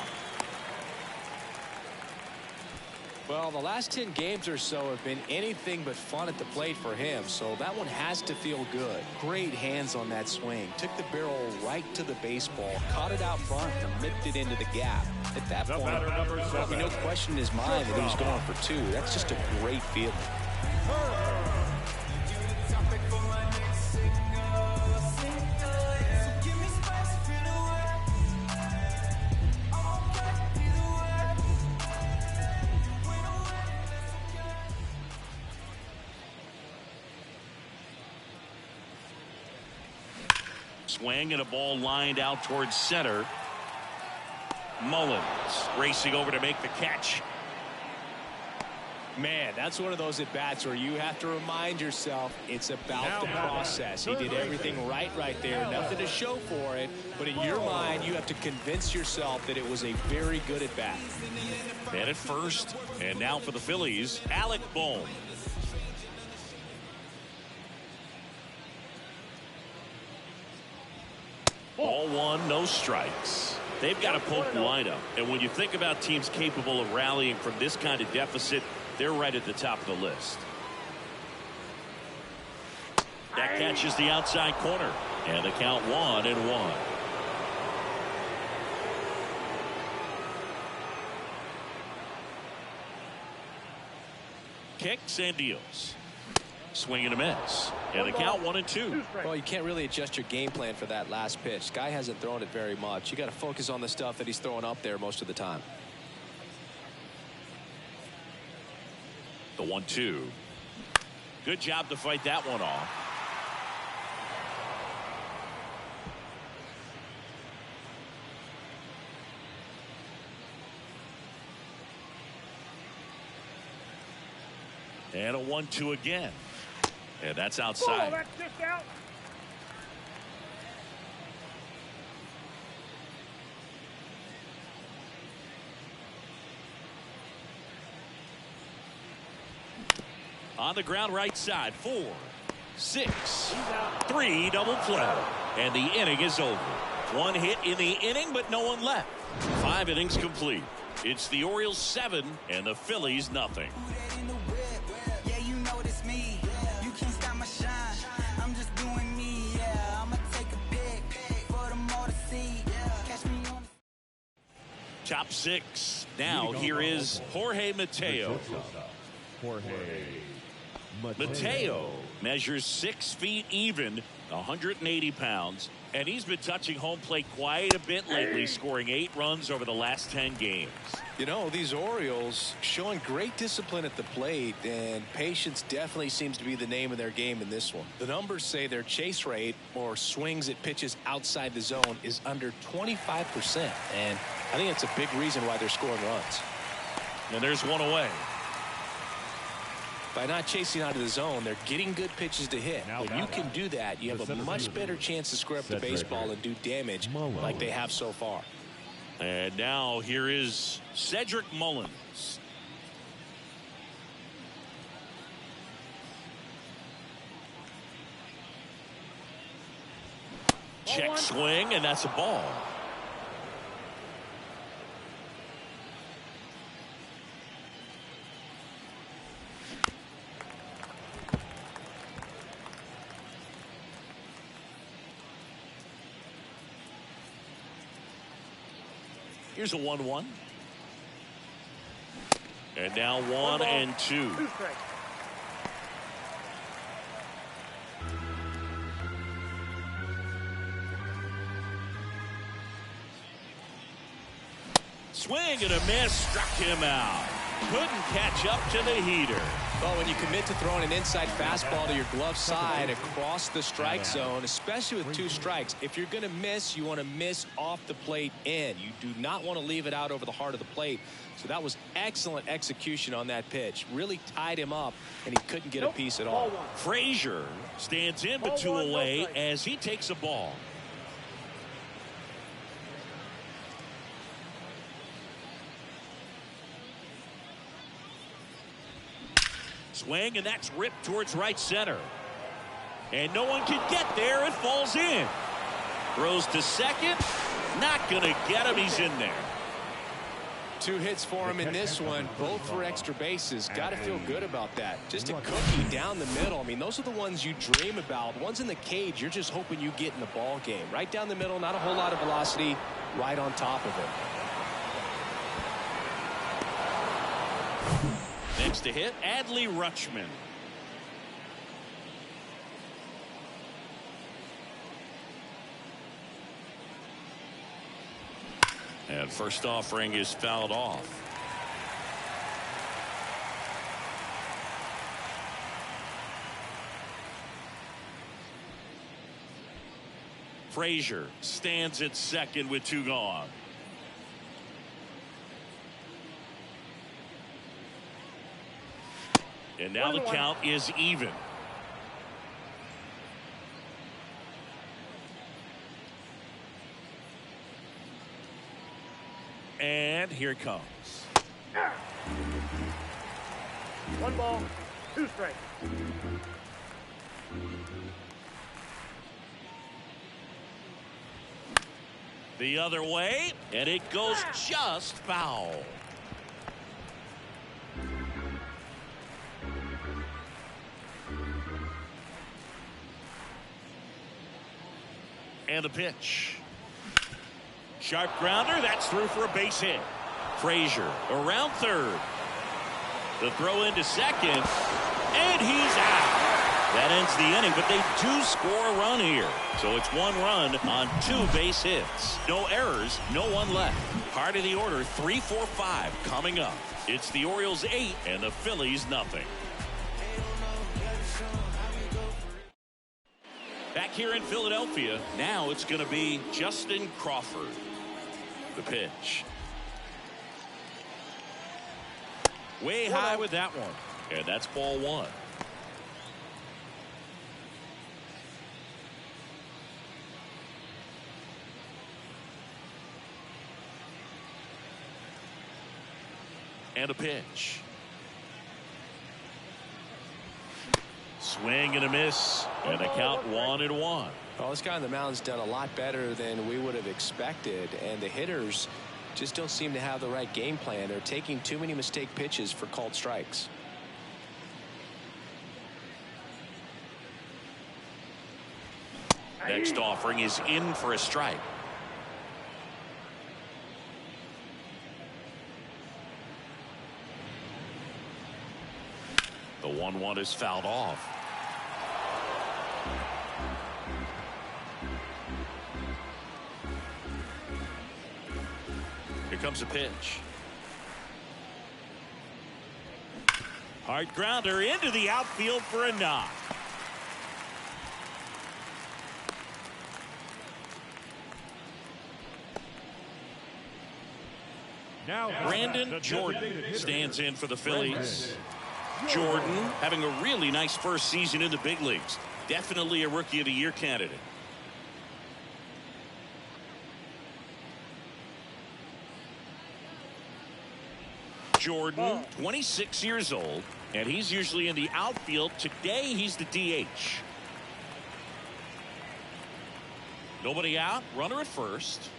Well, the last 10 games or so have been anything but fun at the plate for him, so that one has to feel good. Great hands on that swing. Took the barrel right to the baseball, caught it out front, and lipped it into the gap. At that point, there'll be no question in his mind that he was going for 2. That's just a great feeling. Swing and a ball lined out towards center. Mullins racing over to make the catch. Man, that's one of those at-bats where you have to remind yourself it's about the process. He did everything right there. Nothing to show for it. But in your mind, you have to convince yourself that it was a very good at-bat. And at first, and now for the Phillies, Alec Bohm. Ball one, no strikes. They've got a poke lineup. And when you think about teams capable of rallying from this kind of deficit, they're right at the top of the list. That catches the outside corner. And the count 1-1. Kicks and deals. Swing and a miss. And the count 1-2. Well, you can't really adjust your game plan for that last pitch. Guy hasn't thrown it very much. You got to focus on the stuff that he's throwing up there most of the time. The 1-2. Good job to fight that one off. And a 1-2 again. And that's outside. Oh, that's just out. On the ground right side. 4, 6, 3 double play. And the inning is over. One hit in the inning, but no one left. 5 innings complete. It's the Orioles 7 and the Phillies nothing. Top 6. Now here is Jorge Mateo. Mateo measures 6 feet even, 180 pounds, and he's been touching home plate quite a bit lately, scoring 8 runs over the last 10 games. You know, these Orioles showing great discipline at the plate, and patience definitely seems to be the name of their game in this one. The numbers say their chase rate, or swings at pitches outside the zone, is under 25%, and I think that's a big reason why they're scoring runs. And there's one away. By not chasing out of the zone, they're getting good pitches to hit. When you can do that, you have a much better chance to square up the baseball and do damage like they have so far. And now here is Cedric Mullins. Check swing, and that's a ball. Here's a 1-1. And now 1-2. Swing and a miss, struck him out. Couldn't catch up to the heater. Well, when you commit to throwing an inside fastball to your glove side across the strike zone, especially with 2 strikes, if you're going to miss, you want to miss off the plate in. You do not want to leave it out over the heart of the plate. So that was excellent execution on that pitch. Really tied him up, and he couldn't get a piece at all. Frazier stands in with 2 away as he takes a ball. Swing, and that's ripped towards right center. And no one can get there. It falls in. Throws to second. Not going to get him. He's in there. 2 hits for him in this one, both for extra bases. Got to feel good about that. Just a cookie down the middle. I mean, those are the ones you dream about. Ones in the cage, you're just hoping you get in the ball game. Right down the middle, not a whole lot of velocity, right on top of it. Next to hit, Adley Rutschman. And first offering is fouled off. Frazier stands at second with 2 gone. And now the count is even. And here it comes. 1 ball, 2 strikes. The other way, and it goes just foul. And a pitch. Sharp grounder, that's through for a base hit. Frazier around third. The throw into second, and he's out. That ends the inning, but they do score a run here. So it's 1 run on 2 base hits. No errors, no one left. Part of the order, 3, 4, 5 coming up. It's the Orioles 8 and the Phillies nothing. Back here in Philadelphia, now it's going to be Justin Crawford. The pitch. Way high with that one. And that's ball 1. And a pitch. Swing and a miss. And the count 1-1. Well, this guy on the mound's done a lot better than we would have expected, and the hitters just don't seem to have the right game plan. They're taking too many mistake pitches for called strikes. Next offering is in for a strike. The 1-1 is fouled off. Here comes a pitch. Hard grounder into the outfield for a knock. Now Brandon Jordan stands in for the Phillies. Jordan having a really nice first season in the big leagues. Definitely a Rookie of the Year candidate. Jordan, 26 years old, and he's usually in the outfield. Today, he's the DH. Nobody out, runner at first.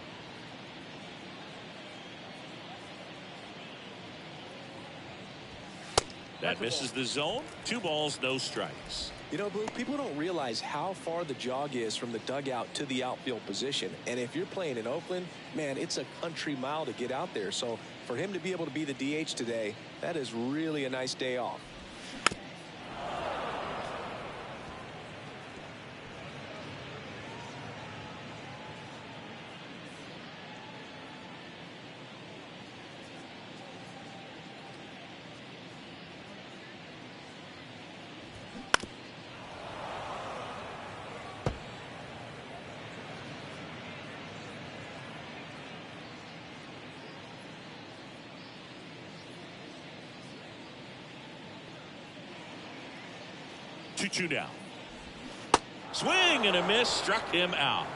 That misses the zone. 2 balls, no strikes. You know, Blue, people don't realize how far the jog is from the dugout to the outfield position. And if you're playing in Oakland, man, it's a country mile to get out there. So for him to be able to be the DH today, that is really a nice day off. Two down. Swing and a miss, struck him out.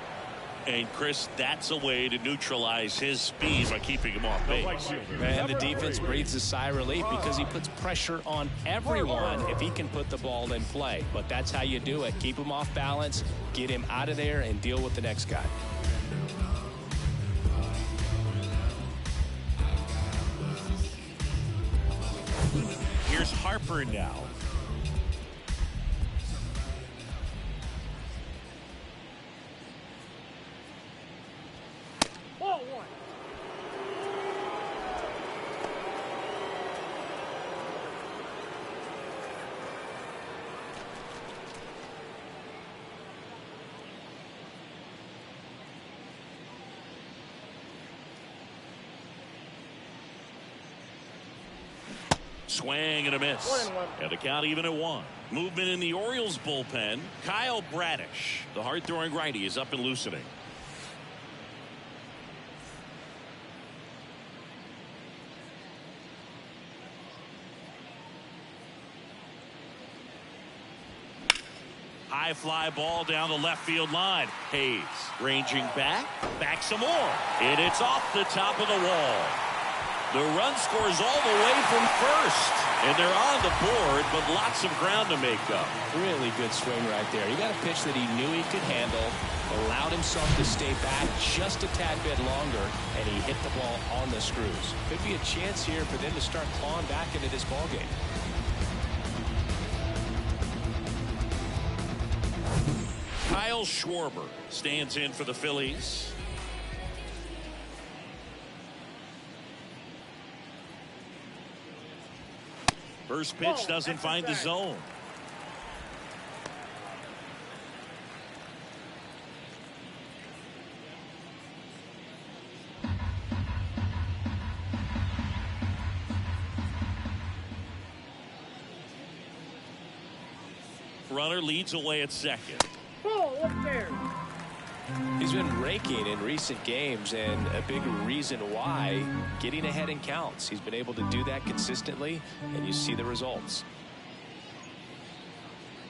And Chris, that's a way to neutralize his speed by keeping him off base. And the defense breathes a sigh of relief because he puts pressure on everyone if he can put the ball in play. But that's how you do it. Keep him off balance, get him out of there, and deal with the next guy. Here's Harper now. Ball 1. Swing and a miss. 1-1. And the count even at 1. Movement in the Orioles bullpen. Kyle Bradish, the hard-throwing righty, is up and loosening. High fly ball down the left field line. Hayes ranging back some more. And it's off the top of the wall. The run scores all the way from first. And they're on the board, but lots of ground to make up. Really good swing right there. He got a pitch that he knew he could handle, allowed himself to stay back just a tad bit longer, and he hit the ball on the screws. Could be a chance here for them to start clawing back into this ball game. Kyle Schwarber stands in for the Phillies. First pitch doesn't find the zone. Runner leads away at second. Ball up there. He's been raking in recent games, and a big reason why, getting ahead in counts. He's been able to do that consistently, and you see the results.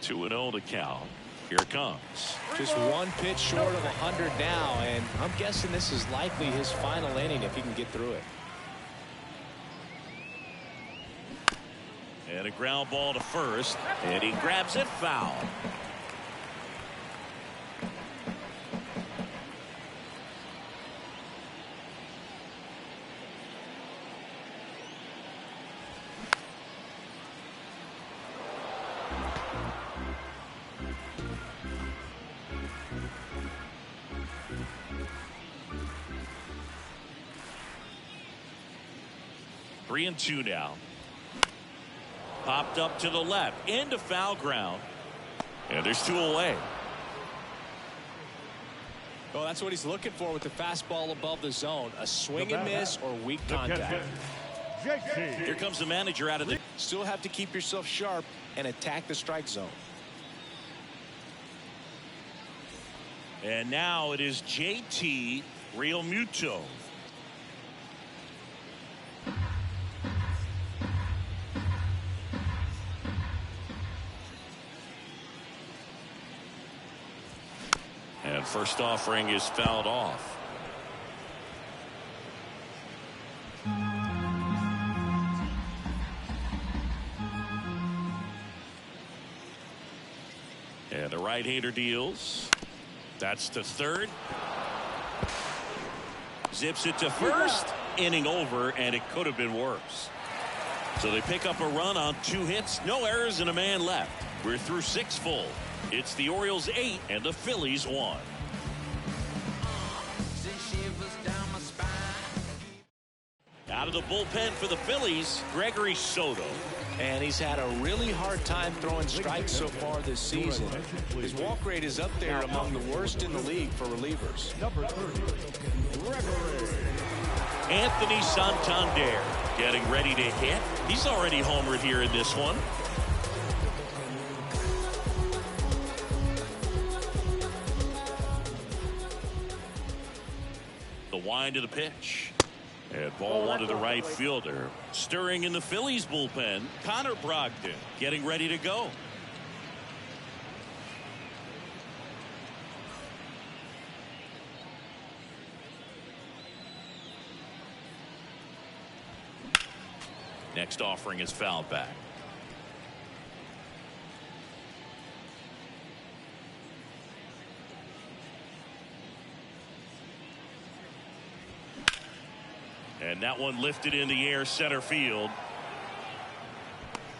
2-0 to count. Here it comes. Just one pitch short of 100 now, and I'm guessing this is likely his final inning if he can get through it. And a ground ball to first, and he grabs it foul. Three and two now. Popped up to the left into foul ground, and there's two away. Well, that's what he's looking for with the fastball above the zone. A swing and miss or weak contact. Here comes the manager out of the. Still have to keep yourself sharp and attack the strike zone. And now it is JT Realmuto. And first offering is fouled off. And the right-hander deals. That's to third. Zips it to first. Inning over, and it could have been worse. So they pick up a run on 2 hits, no errors, and a man left. We're through 6 full. It's the Orioles 8 and the Phillies 1. Out of the bullpen for the Phillies, Gregory Soto. And he's had a really hard time throwing strikes so far this season. His walk rate is up there among the worst in the league for relievers. Anthony Santander getting ready to hit. He's already homered here in this one. The wind of the pitch. And ball one to the right fielder. Stirring in the Phillies bullpen, Connor Brogdon getting ready to go. Next offering is fouled back. And that one lifted in the air center field.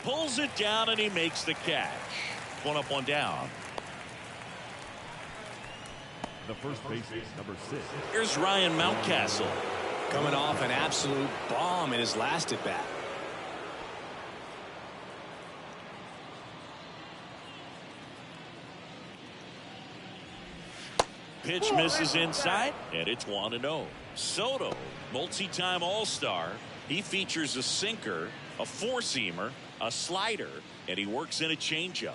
Pulls it down and he makes the catch. One up, one down. The first baseman, number 6. Here's Ryan Mountcastle. Coming off an absolute bomb in his last at bat. Pitch misses inside, and it's 1-0. Soto, multi-time All-Star. He features a sinker, a four-seamer, a slider, and he works in a changeup.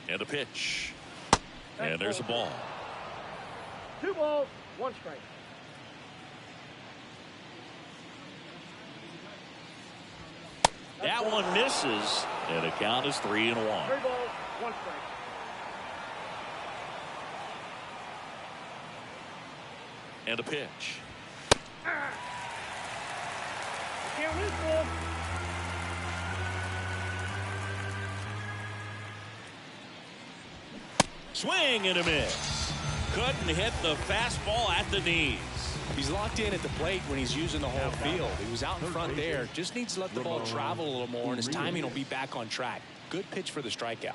And a pitch. And there's a ball. 2 balls, 1 strike. That one misses, and the count is 3-1. 3 balls, 1 strike. And a pitch. Count is full. Swing and a miss. Couldn't hit the fastball at the knees. He's locked in at the plate when he's using the whole field. He was out in front there. Just needs to let the ball travel a little more, and his timing will be back on track. Good pitch for the strikeout.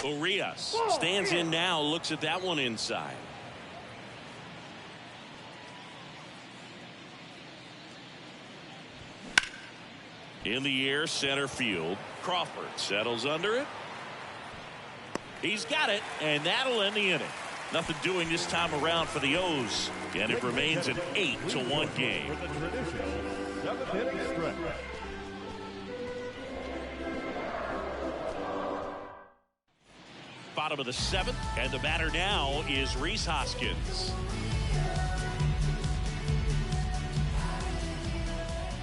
Orioles stands in now, looks at that one inside. In the air, center field. Crawford settles under it. He's got it, and that'll end the inning. Nothing doing this time around for the O's, and it remains an 8-1 game. For the traditional 7th inning stretch. Bottom of the 7th, and the batter now is Rhys Hoskins.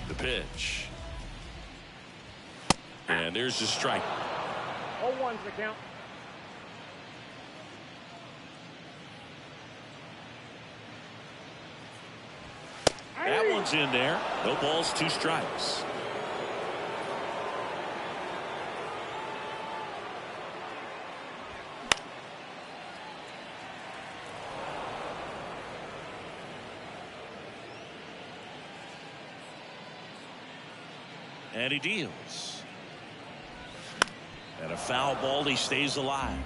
The pitch. And there's the strike. 0-1's the count. That one's in there. No balls, 2 strikes. And he deals. And a foul ball, he stays alive.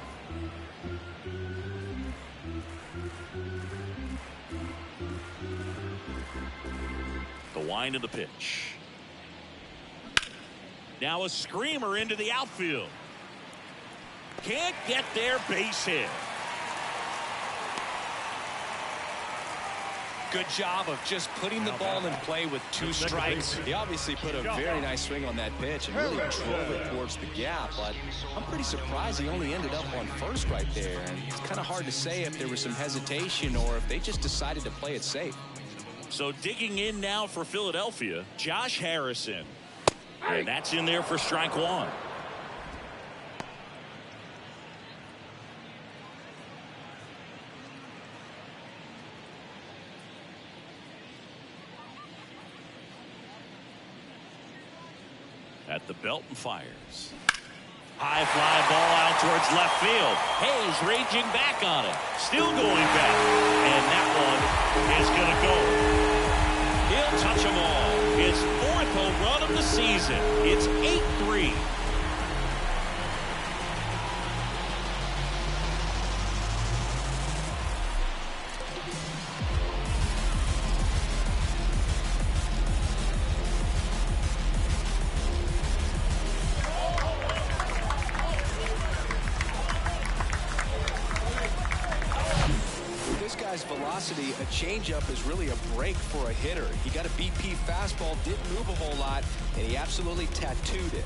The wind of the pitch. Now a screamer into the outfield. Can't get there, base hit. Good job of just putting the ball in play with 2 strikes. He obviously put a very nice swing on that pitch and really drove it towards the gap, but I'm pretty surprised he only ended up on first right there. And it's kind of hard to say if there was some hesitation or if they just decided to play it safe. So digging in now for Philadelphia, Josh Harrison. And that's in there for strike 1. At the belt and fires. High fly ball out towards left field. Hayes raging back on it. Still going back. And that one is going to go. He'll touch them all. His 4th home run of the season. It's 8-3. Velocity, a changeup is really a break for a hitter. He got a BP fastball, didn't move a whole lot, and he absolutely tattooed it.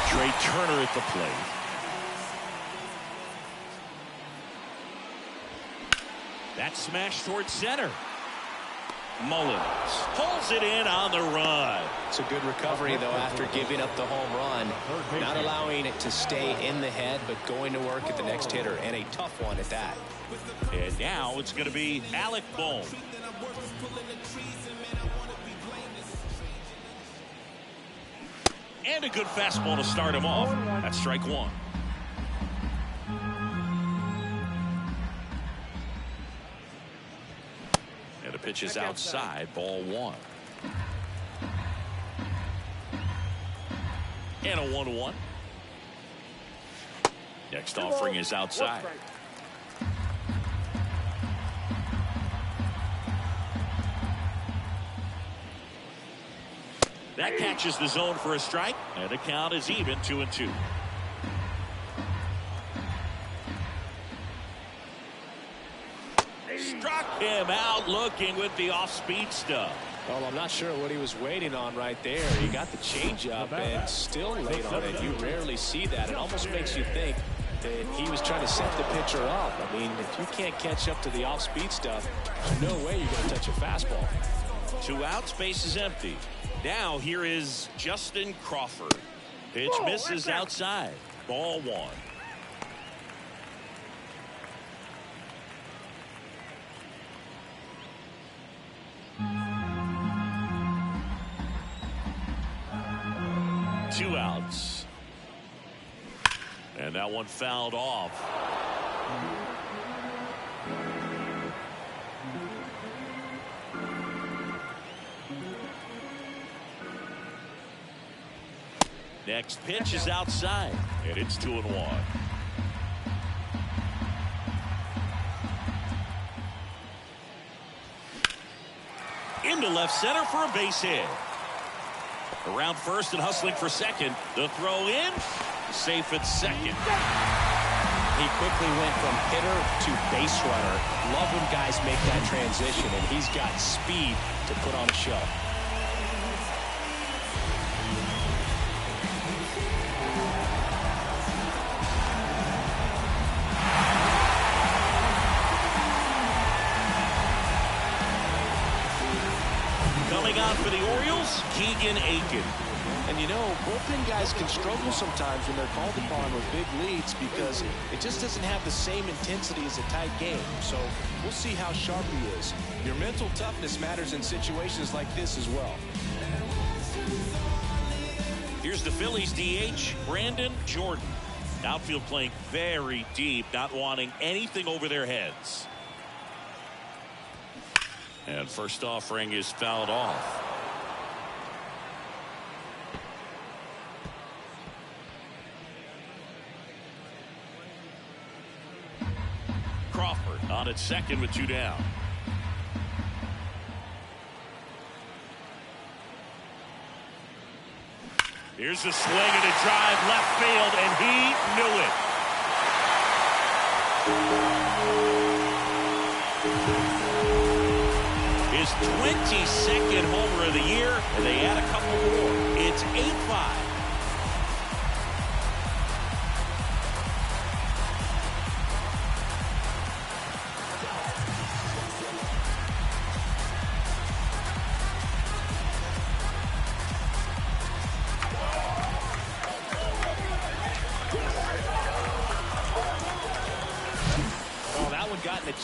Trey Turner at the plate. That smash towards center. Mullins pulls it in on the run. It's a good recovery, though, after giving up the home run. Not allowing it to stay in the head, but going to work at the next hitter, and a tough one at that. And now it's going to be Alec Bohm. And a good fastball to start him off. That's strike 1. And the pitch is outside, ball 1. And a 1-1. Next offering is outside. That catches the zone for a strike, and the count is even, 2-2. him out looking with the off-speed stuff. Well, I'm not sure what he was waiting on right there. He got the changeup and still late on it. You rarely see that. It almost makes you think that he was trying to set the pitcher up. I mean, if you can't catch up to the off-speed stuff, there's no way you're going to touch a fastball. 2 outs, base is empty. Now here is Justin Crawford. Pitch misses outside. Ball 1. Two outs. And that one fouled off. Next pitch is outside, and it's 2-1. Into left center for a base hit. Around first and hustling for second. The throw in. Safe at second. He quickly went from hitter to base runner. Love when guys make that transition, and he's got speed to put on a show. Coming on for the Orioles, Keegan Aiken. And you know, bullpen guys can struggle sometimes when they're called upon with big leads because it just doesn't have the same intensity as a tight game. So we'll see how sharp he is. Your mental toughness matters in situations like this as well. Here's the Phillies DH, Brandon Jordan. Outfield playing very deep, not wanting anything over their heads. And first offering is fouled off. Crawford on at second with 2 down. Here's a swing and a drive left field, and he knew it. His 22nd homer of the year, and they add a couple more. It's 8-5.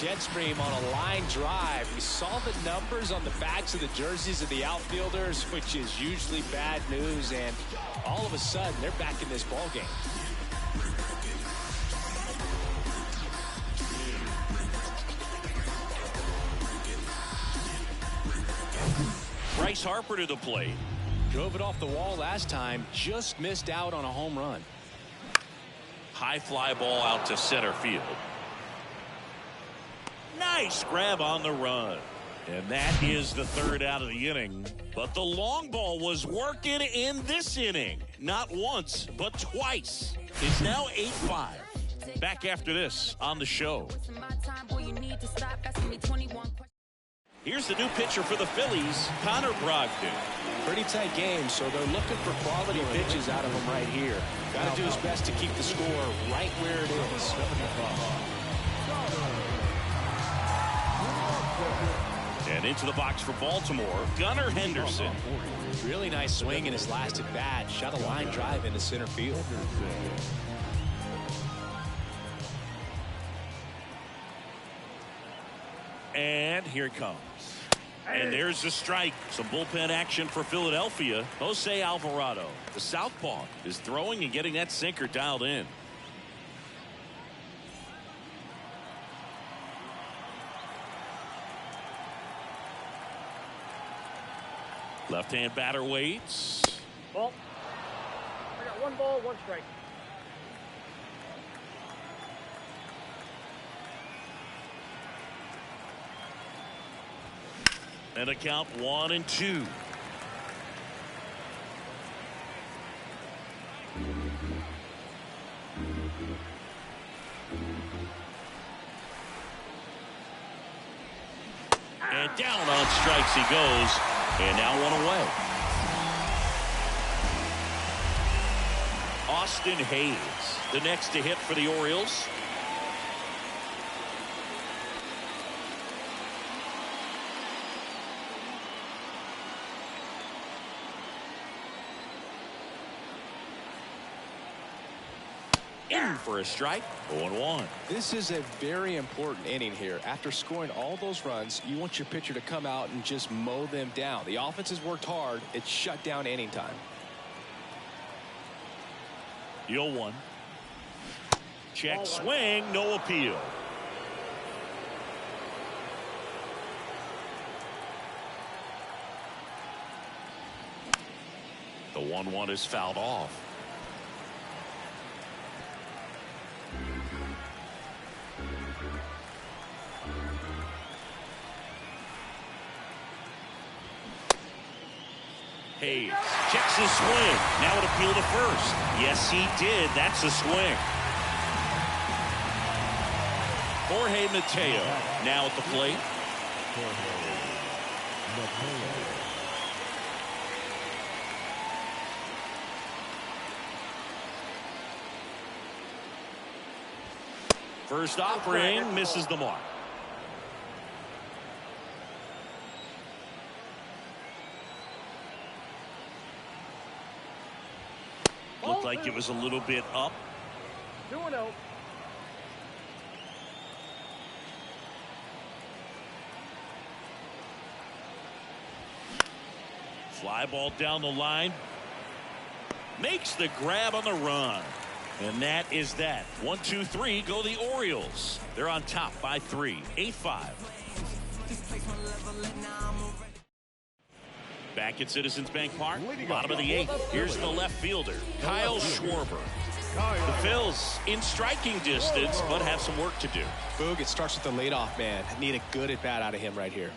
Jet stream on a line drive. We saw the numbers on the backs of the jerseys of the outfielders, which is usually bad news, and all of a sudden they're back in this ball game. Bryce Harper to the plate. Drove it off the wall last time, just missed out on a home run. High fly ball out to center field. Nice grab on the run. And that is the 3rd out of the inning. But the long ball was working in this inning. Not once, but twice. It's now 8-5. Back after this on the show. Here's the new pitcher for the Phillies, Connor Brogdon. Pretty tight game, so they're looking for quality pitches out of him right here. Got to do his best to keep the score right where it is. And into the box for Baltimore, Gunnar Henderson. Really nice swing in his last at bat. Shot a line drive into center field. And here it comes. And there's the strike. Some bullpen action for Philadelphia. Jose Alvarado, the southpaw, is throwing and getting that sinker dialed in. Left-hand batter waits. Ball. I got 1 ball, 1 strike. And a count 1-2. And down on strikes he goes. And now one away. Austin Hayes, the next to hit for the Orioles. In for a strike. 0-1. This is a very important inning here. After scoring all those runs, you want your pitcher to come out and just mow them down. The offense has worked hard. It's shut down inning time. 0-1. Check swing. No appeal. The 1-1 is fouled off. Hayes checks his swing. Now it appeal to first. Yes, he did. That's a swing. Jorge Mateo now at the plate. First offering misses the mark. Looked like it was a little bit up. 2-0. Fly ball down the line. Makes the grab on the run. And that is that. 1, 2, 3 go the Orioles. They're on top by 3. 8-5. Back at Citizens Bank Park, bottom of the 8th. Here's the left fielder, Kyle Schwarber. The Phillies in striking distance, but have some work to do. Boog, it starts with the leadoff man. Need a good at bat out of him right here.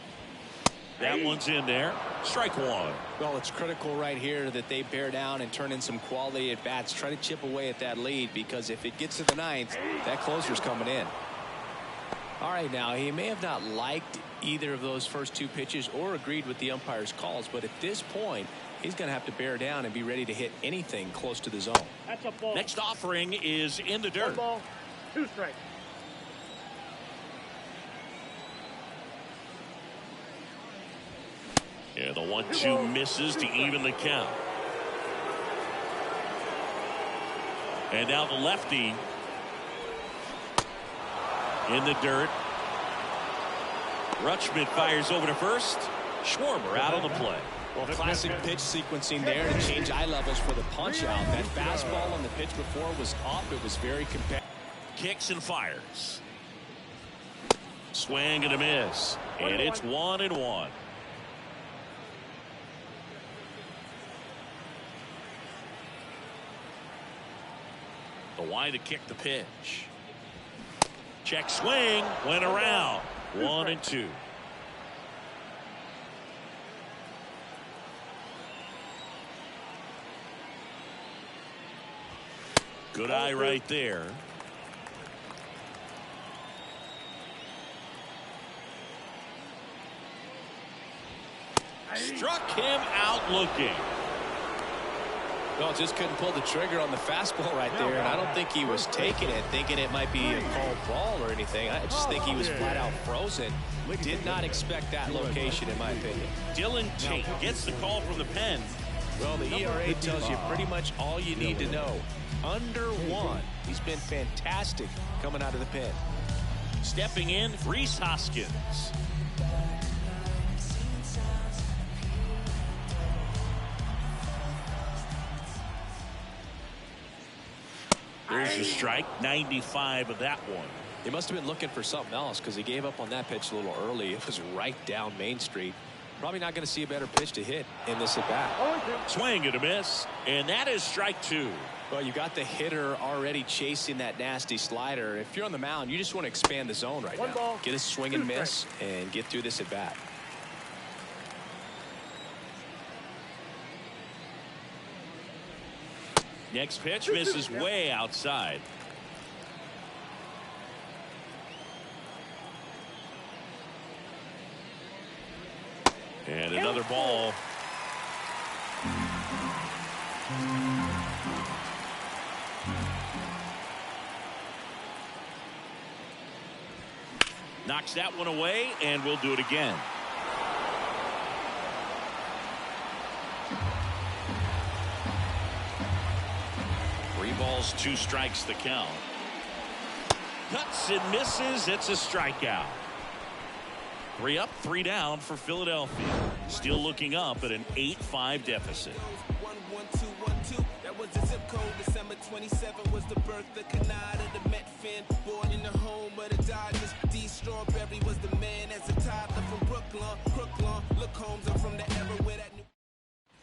That one's in there. Strike one. Well, it's critical right here that they bear down and turn in some quality at bats. Try to chip away at that lead, because if it gets to the 9th, that closer's coming in. All right, now he may have not liked either of those first 2 pitches or agreed with the umpire's calls, but at this point he's going to have to bear down and be ready to hit anything close to the zone. That's a ball. Next offering is in the dirt. 1 ball, 2 strikes. Yeah, the 1-2 misses to even the count. And now the lefty in the dirt. Rutschman fires over to first. Schwarber out on the play. Well, classic pitch sequencing there to change eye levels for the punch out. That fastball on the pitch before was up. It was very competitive. Kicks and fires. Swing and a miss. And it's 1-1. The wide to kick the pitch. Check swing. Went around. 1-2. Good eye right there. Struck him out looking. Well, just couldn't pull the trigger on the fastball right there, and I don't think he was taking it, thinking it might be a called ball or anything. I just think he was flat out frozen. Did not expect that location, in my opinion. Dylan Tate gets the call from the pen. Well, the ERA tells you pretty much all you need to know. Under 1. He's been fantastic coming out of the pen. Stepping in, Rhys Hoskins. There's a strike. 95 of that one. He must have been looking for something else, because he gave up on that pitch a little early. It was right down Main Street. Probably not going to see a better pitch to hit in this at bat. Swing and a miss, and that is strike 2. Well, you got the hitter already chasing that nasty slider. If you're on the mound, you just want to expand the zone right now. Get a swing and miss and get through this at bat. Next pitch misses way outside. And another ball. Knocks that one away, and we'll do it again. Three balls, 2 strikes the count. Cuts and misses. It's a strikeout. 3 up, 3 down for Philadelphia. Still looking up at an 8-5 deficit. 1-1-2-1-2. That was the zip code. December 27 was the birth of Canada, the Met fan. Born in the home of the Dodgers. D. Strawberry was the man as a toddler from Brooklyn. Look, Holmes, I'm from the era where that new.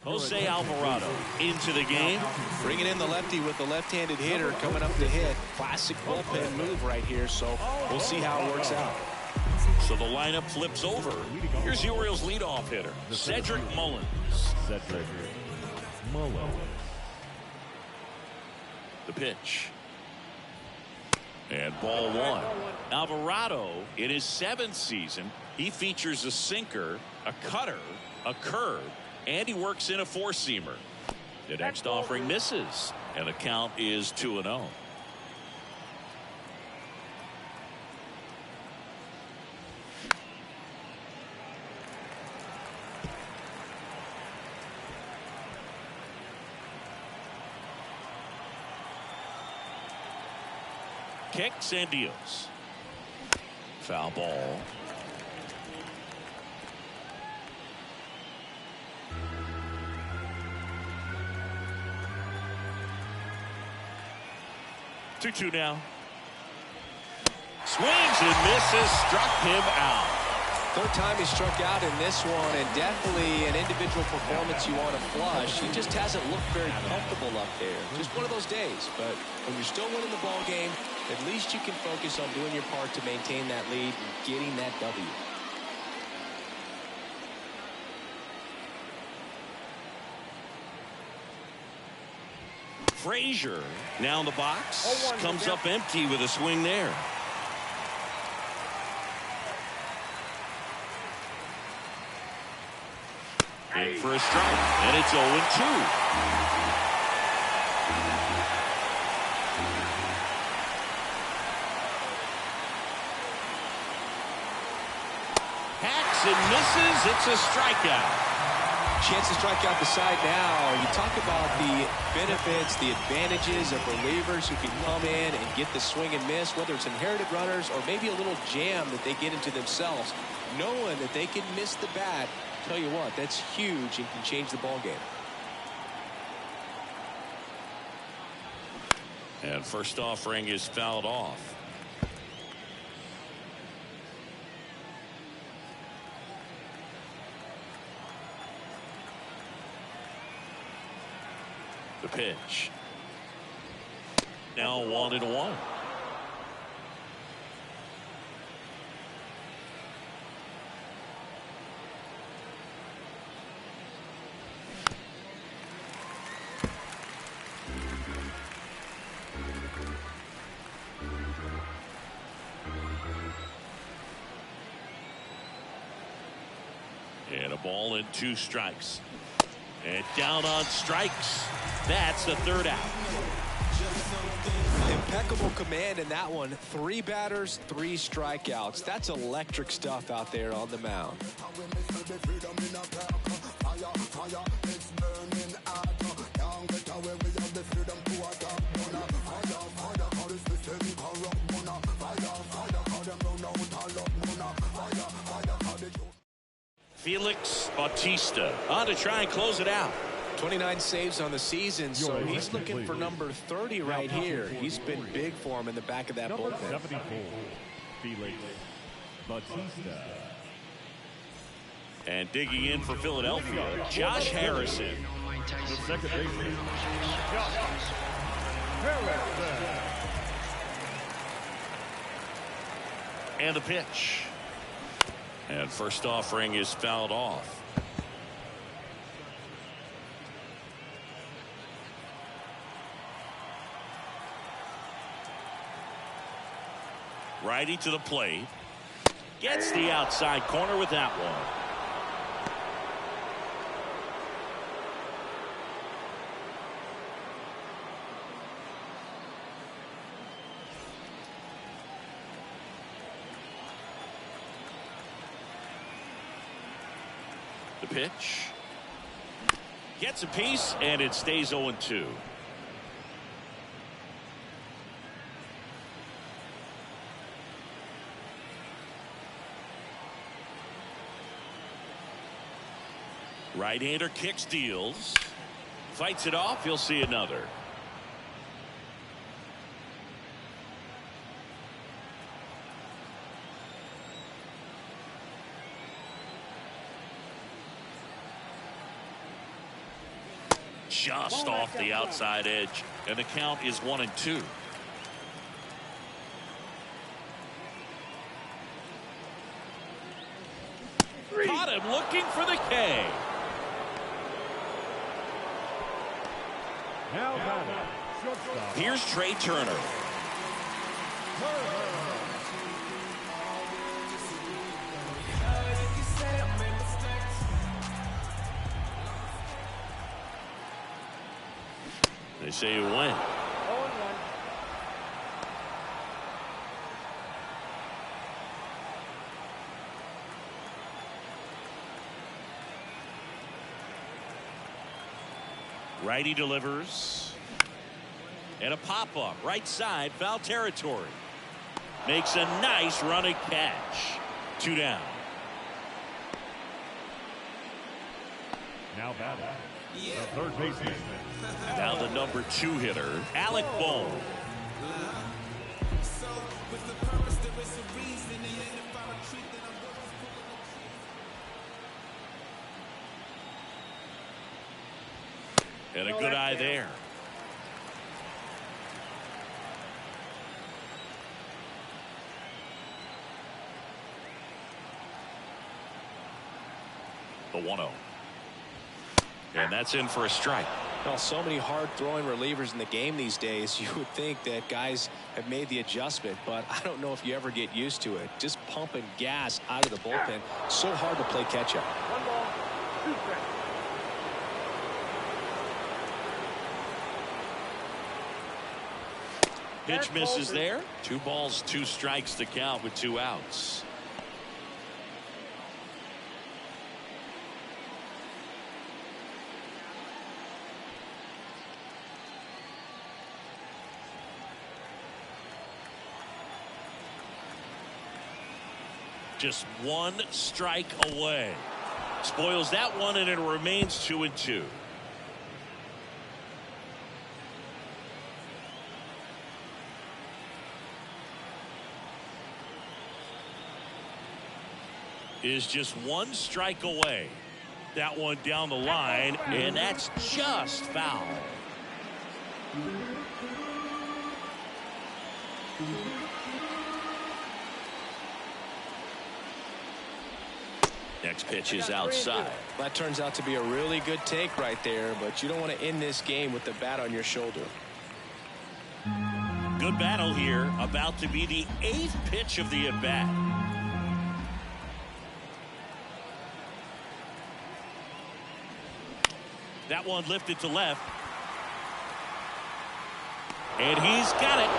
Jose Alvarado into the game. Bringing in the lefty with the left-handed hitter coming up to hit. Classic bullpen move right here, so we'll see how it works out. So the lineup flips over. Here's the Orioles leadoff hitter, Cedric Mullins. Cedric Mullins. The pitch. And ball 1. Alvarado, in his 7th season, he features a sinker, a cutter, a curve, and he works in a 4-seamer. The next offering misses, and the count is 2-0. Kicks and deals. Foul ball. Two now. Swings and misses. Struck him out. Third time he struck out in this one, and definitely an individual performance you want to flush. He just hasn't looked very comfortable up there. Just one of those days. But when you're still winning the ball game, at least you can focus on doing your part to maintain that lead and getting that W. Frazier now in the box. Comes up empty with a swing there. In for a strike, and it's 0-2. Hacks and misses. It's a strikeout. Chance to strike out the side now. You talk about the benefits, the advantages of relievers who can come in and get the swing and miss, whether it's inherited runners or maybe a little jam that they get into themselves. Knowing that they can miss the bat, tell you what, that's huge and can change the ball game. And first offering is fouled off. The pitch. Now 1-1. And a ball and 2 strikes. And down on strikes. That's the 3rd out. Impeccable command in that one. 3 batters, 3 strikeouts. That's electric stuff out there on the mound. Felix Bautista on to try and close it out. 29 saves on the season, so he's looking for number 30 right here. He's been big for him in the back of that bullpen. 74, Felix Bautista. And digging in for Philadelphia, Josh Harrison. The second baseman, Josh Harrison. And the pitch. And first offering is fouled off. Righty to the plate. Gets the outside corner with that one. pitch. Gets a piece, and it stays 0-2. Right-hander kicks, deals. Fights it off. He'll see another. Just off the outside edge, and the count is 1-2. Caught him looking for the K. Now batting, shortstop. Here's Trey Turner. They say you win. 0-1. Righty delivers. And a pop-up. Right side, foul territory. Makes a nice running catch. 2 down. Now batting, the third baseman. Now the number 2 hitter, Alec Bohm. And a good eye there. The 1-0. And that's in for a strike. Well, so many hard-throwing relievers in the game these days. You would think that guys have made the adjustment, but I don't know if you ever get used to it. Just pumping gas out of the bullpen. So hard to play catch-up. 1 ball, 2 strikes. Pitch misses there. 2 balls, 2 strikes to count with 2 outs. Just 1 strike away. Spoils that one, and it remains 2-2. Is just 1 strike away. That one down the line, and that's just foul. Next pitch is outside. That turns out to be a really good take right there, but you don't want to end this game with the bat on your shoulder. Good battle here. About to be the 8th pitch of the at-bat. That one lifted to left. And he's got it.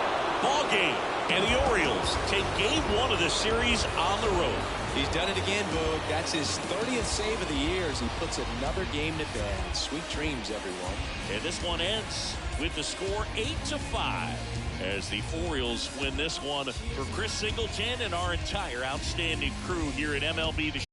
Ball game. And the Orioles take game 1 of the series on the road. He's done it again, Boog. That's his 30th save of the year as he puts another game to bed. Sweet dreams, everyone. And this one ends with the score 8-5 as the Orioles win this one. For Chris Singleton and our entire outstanding crew here at MLB.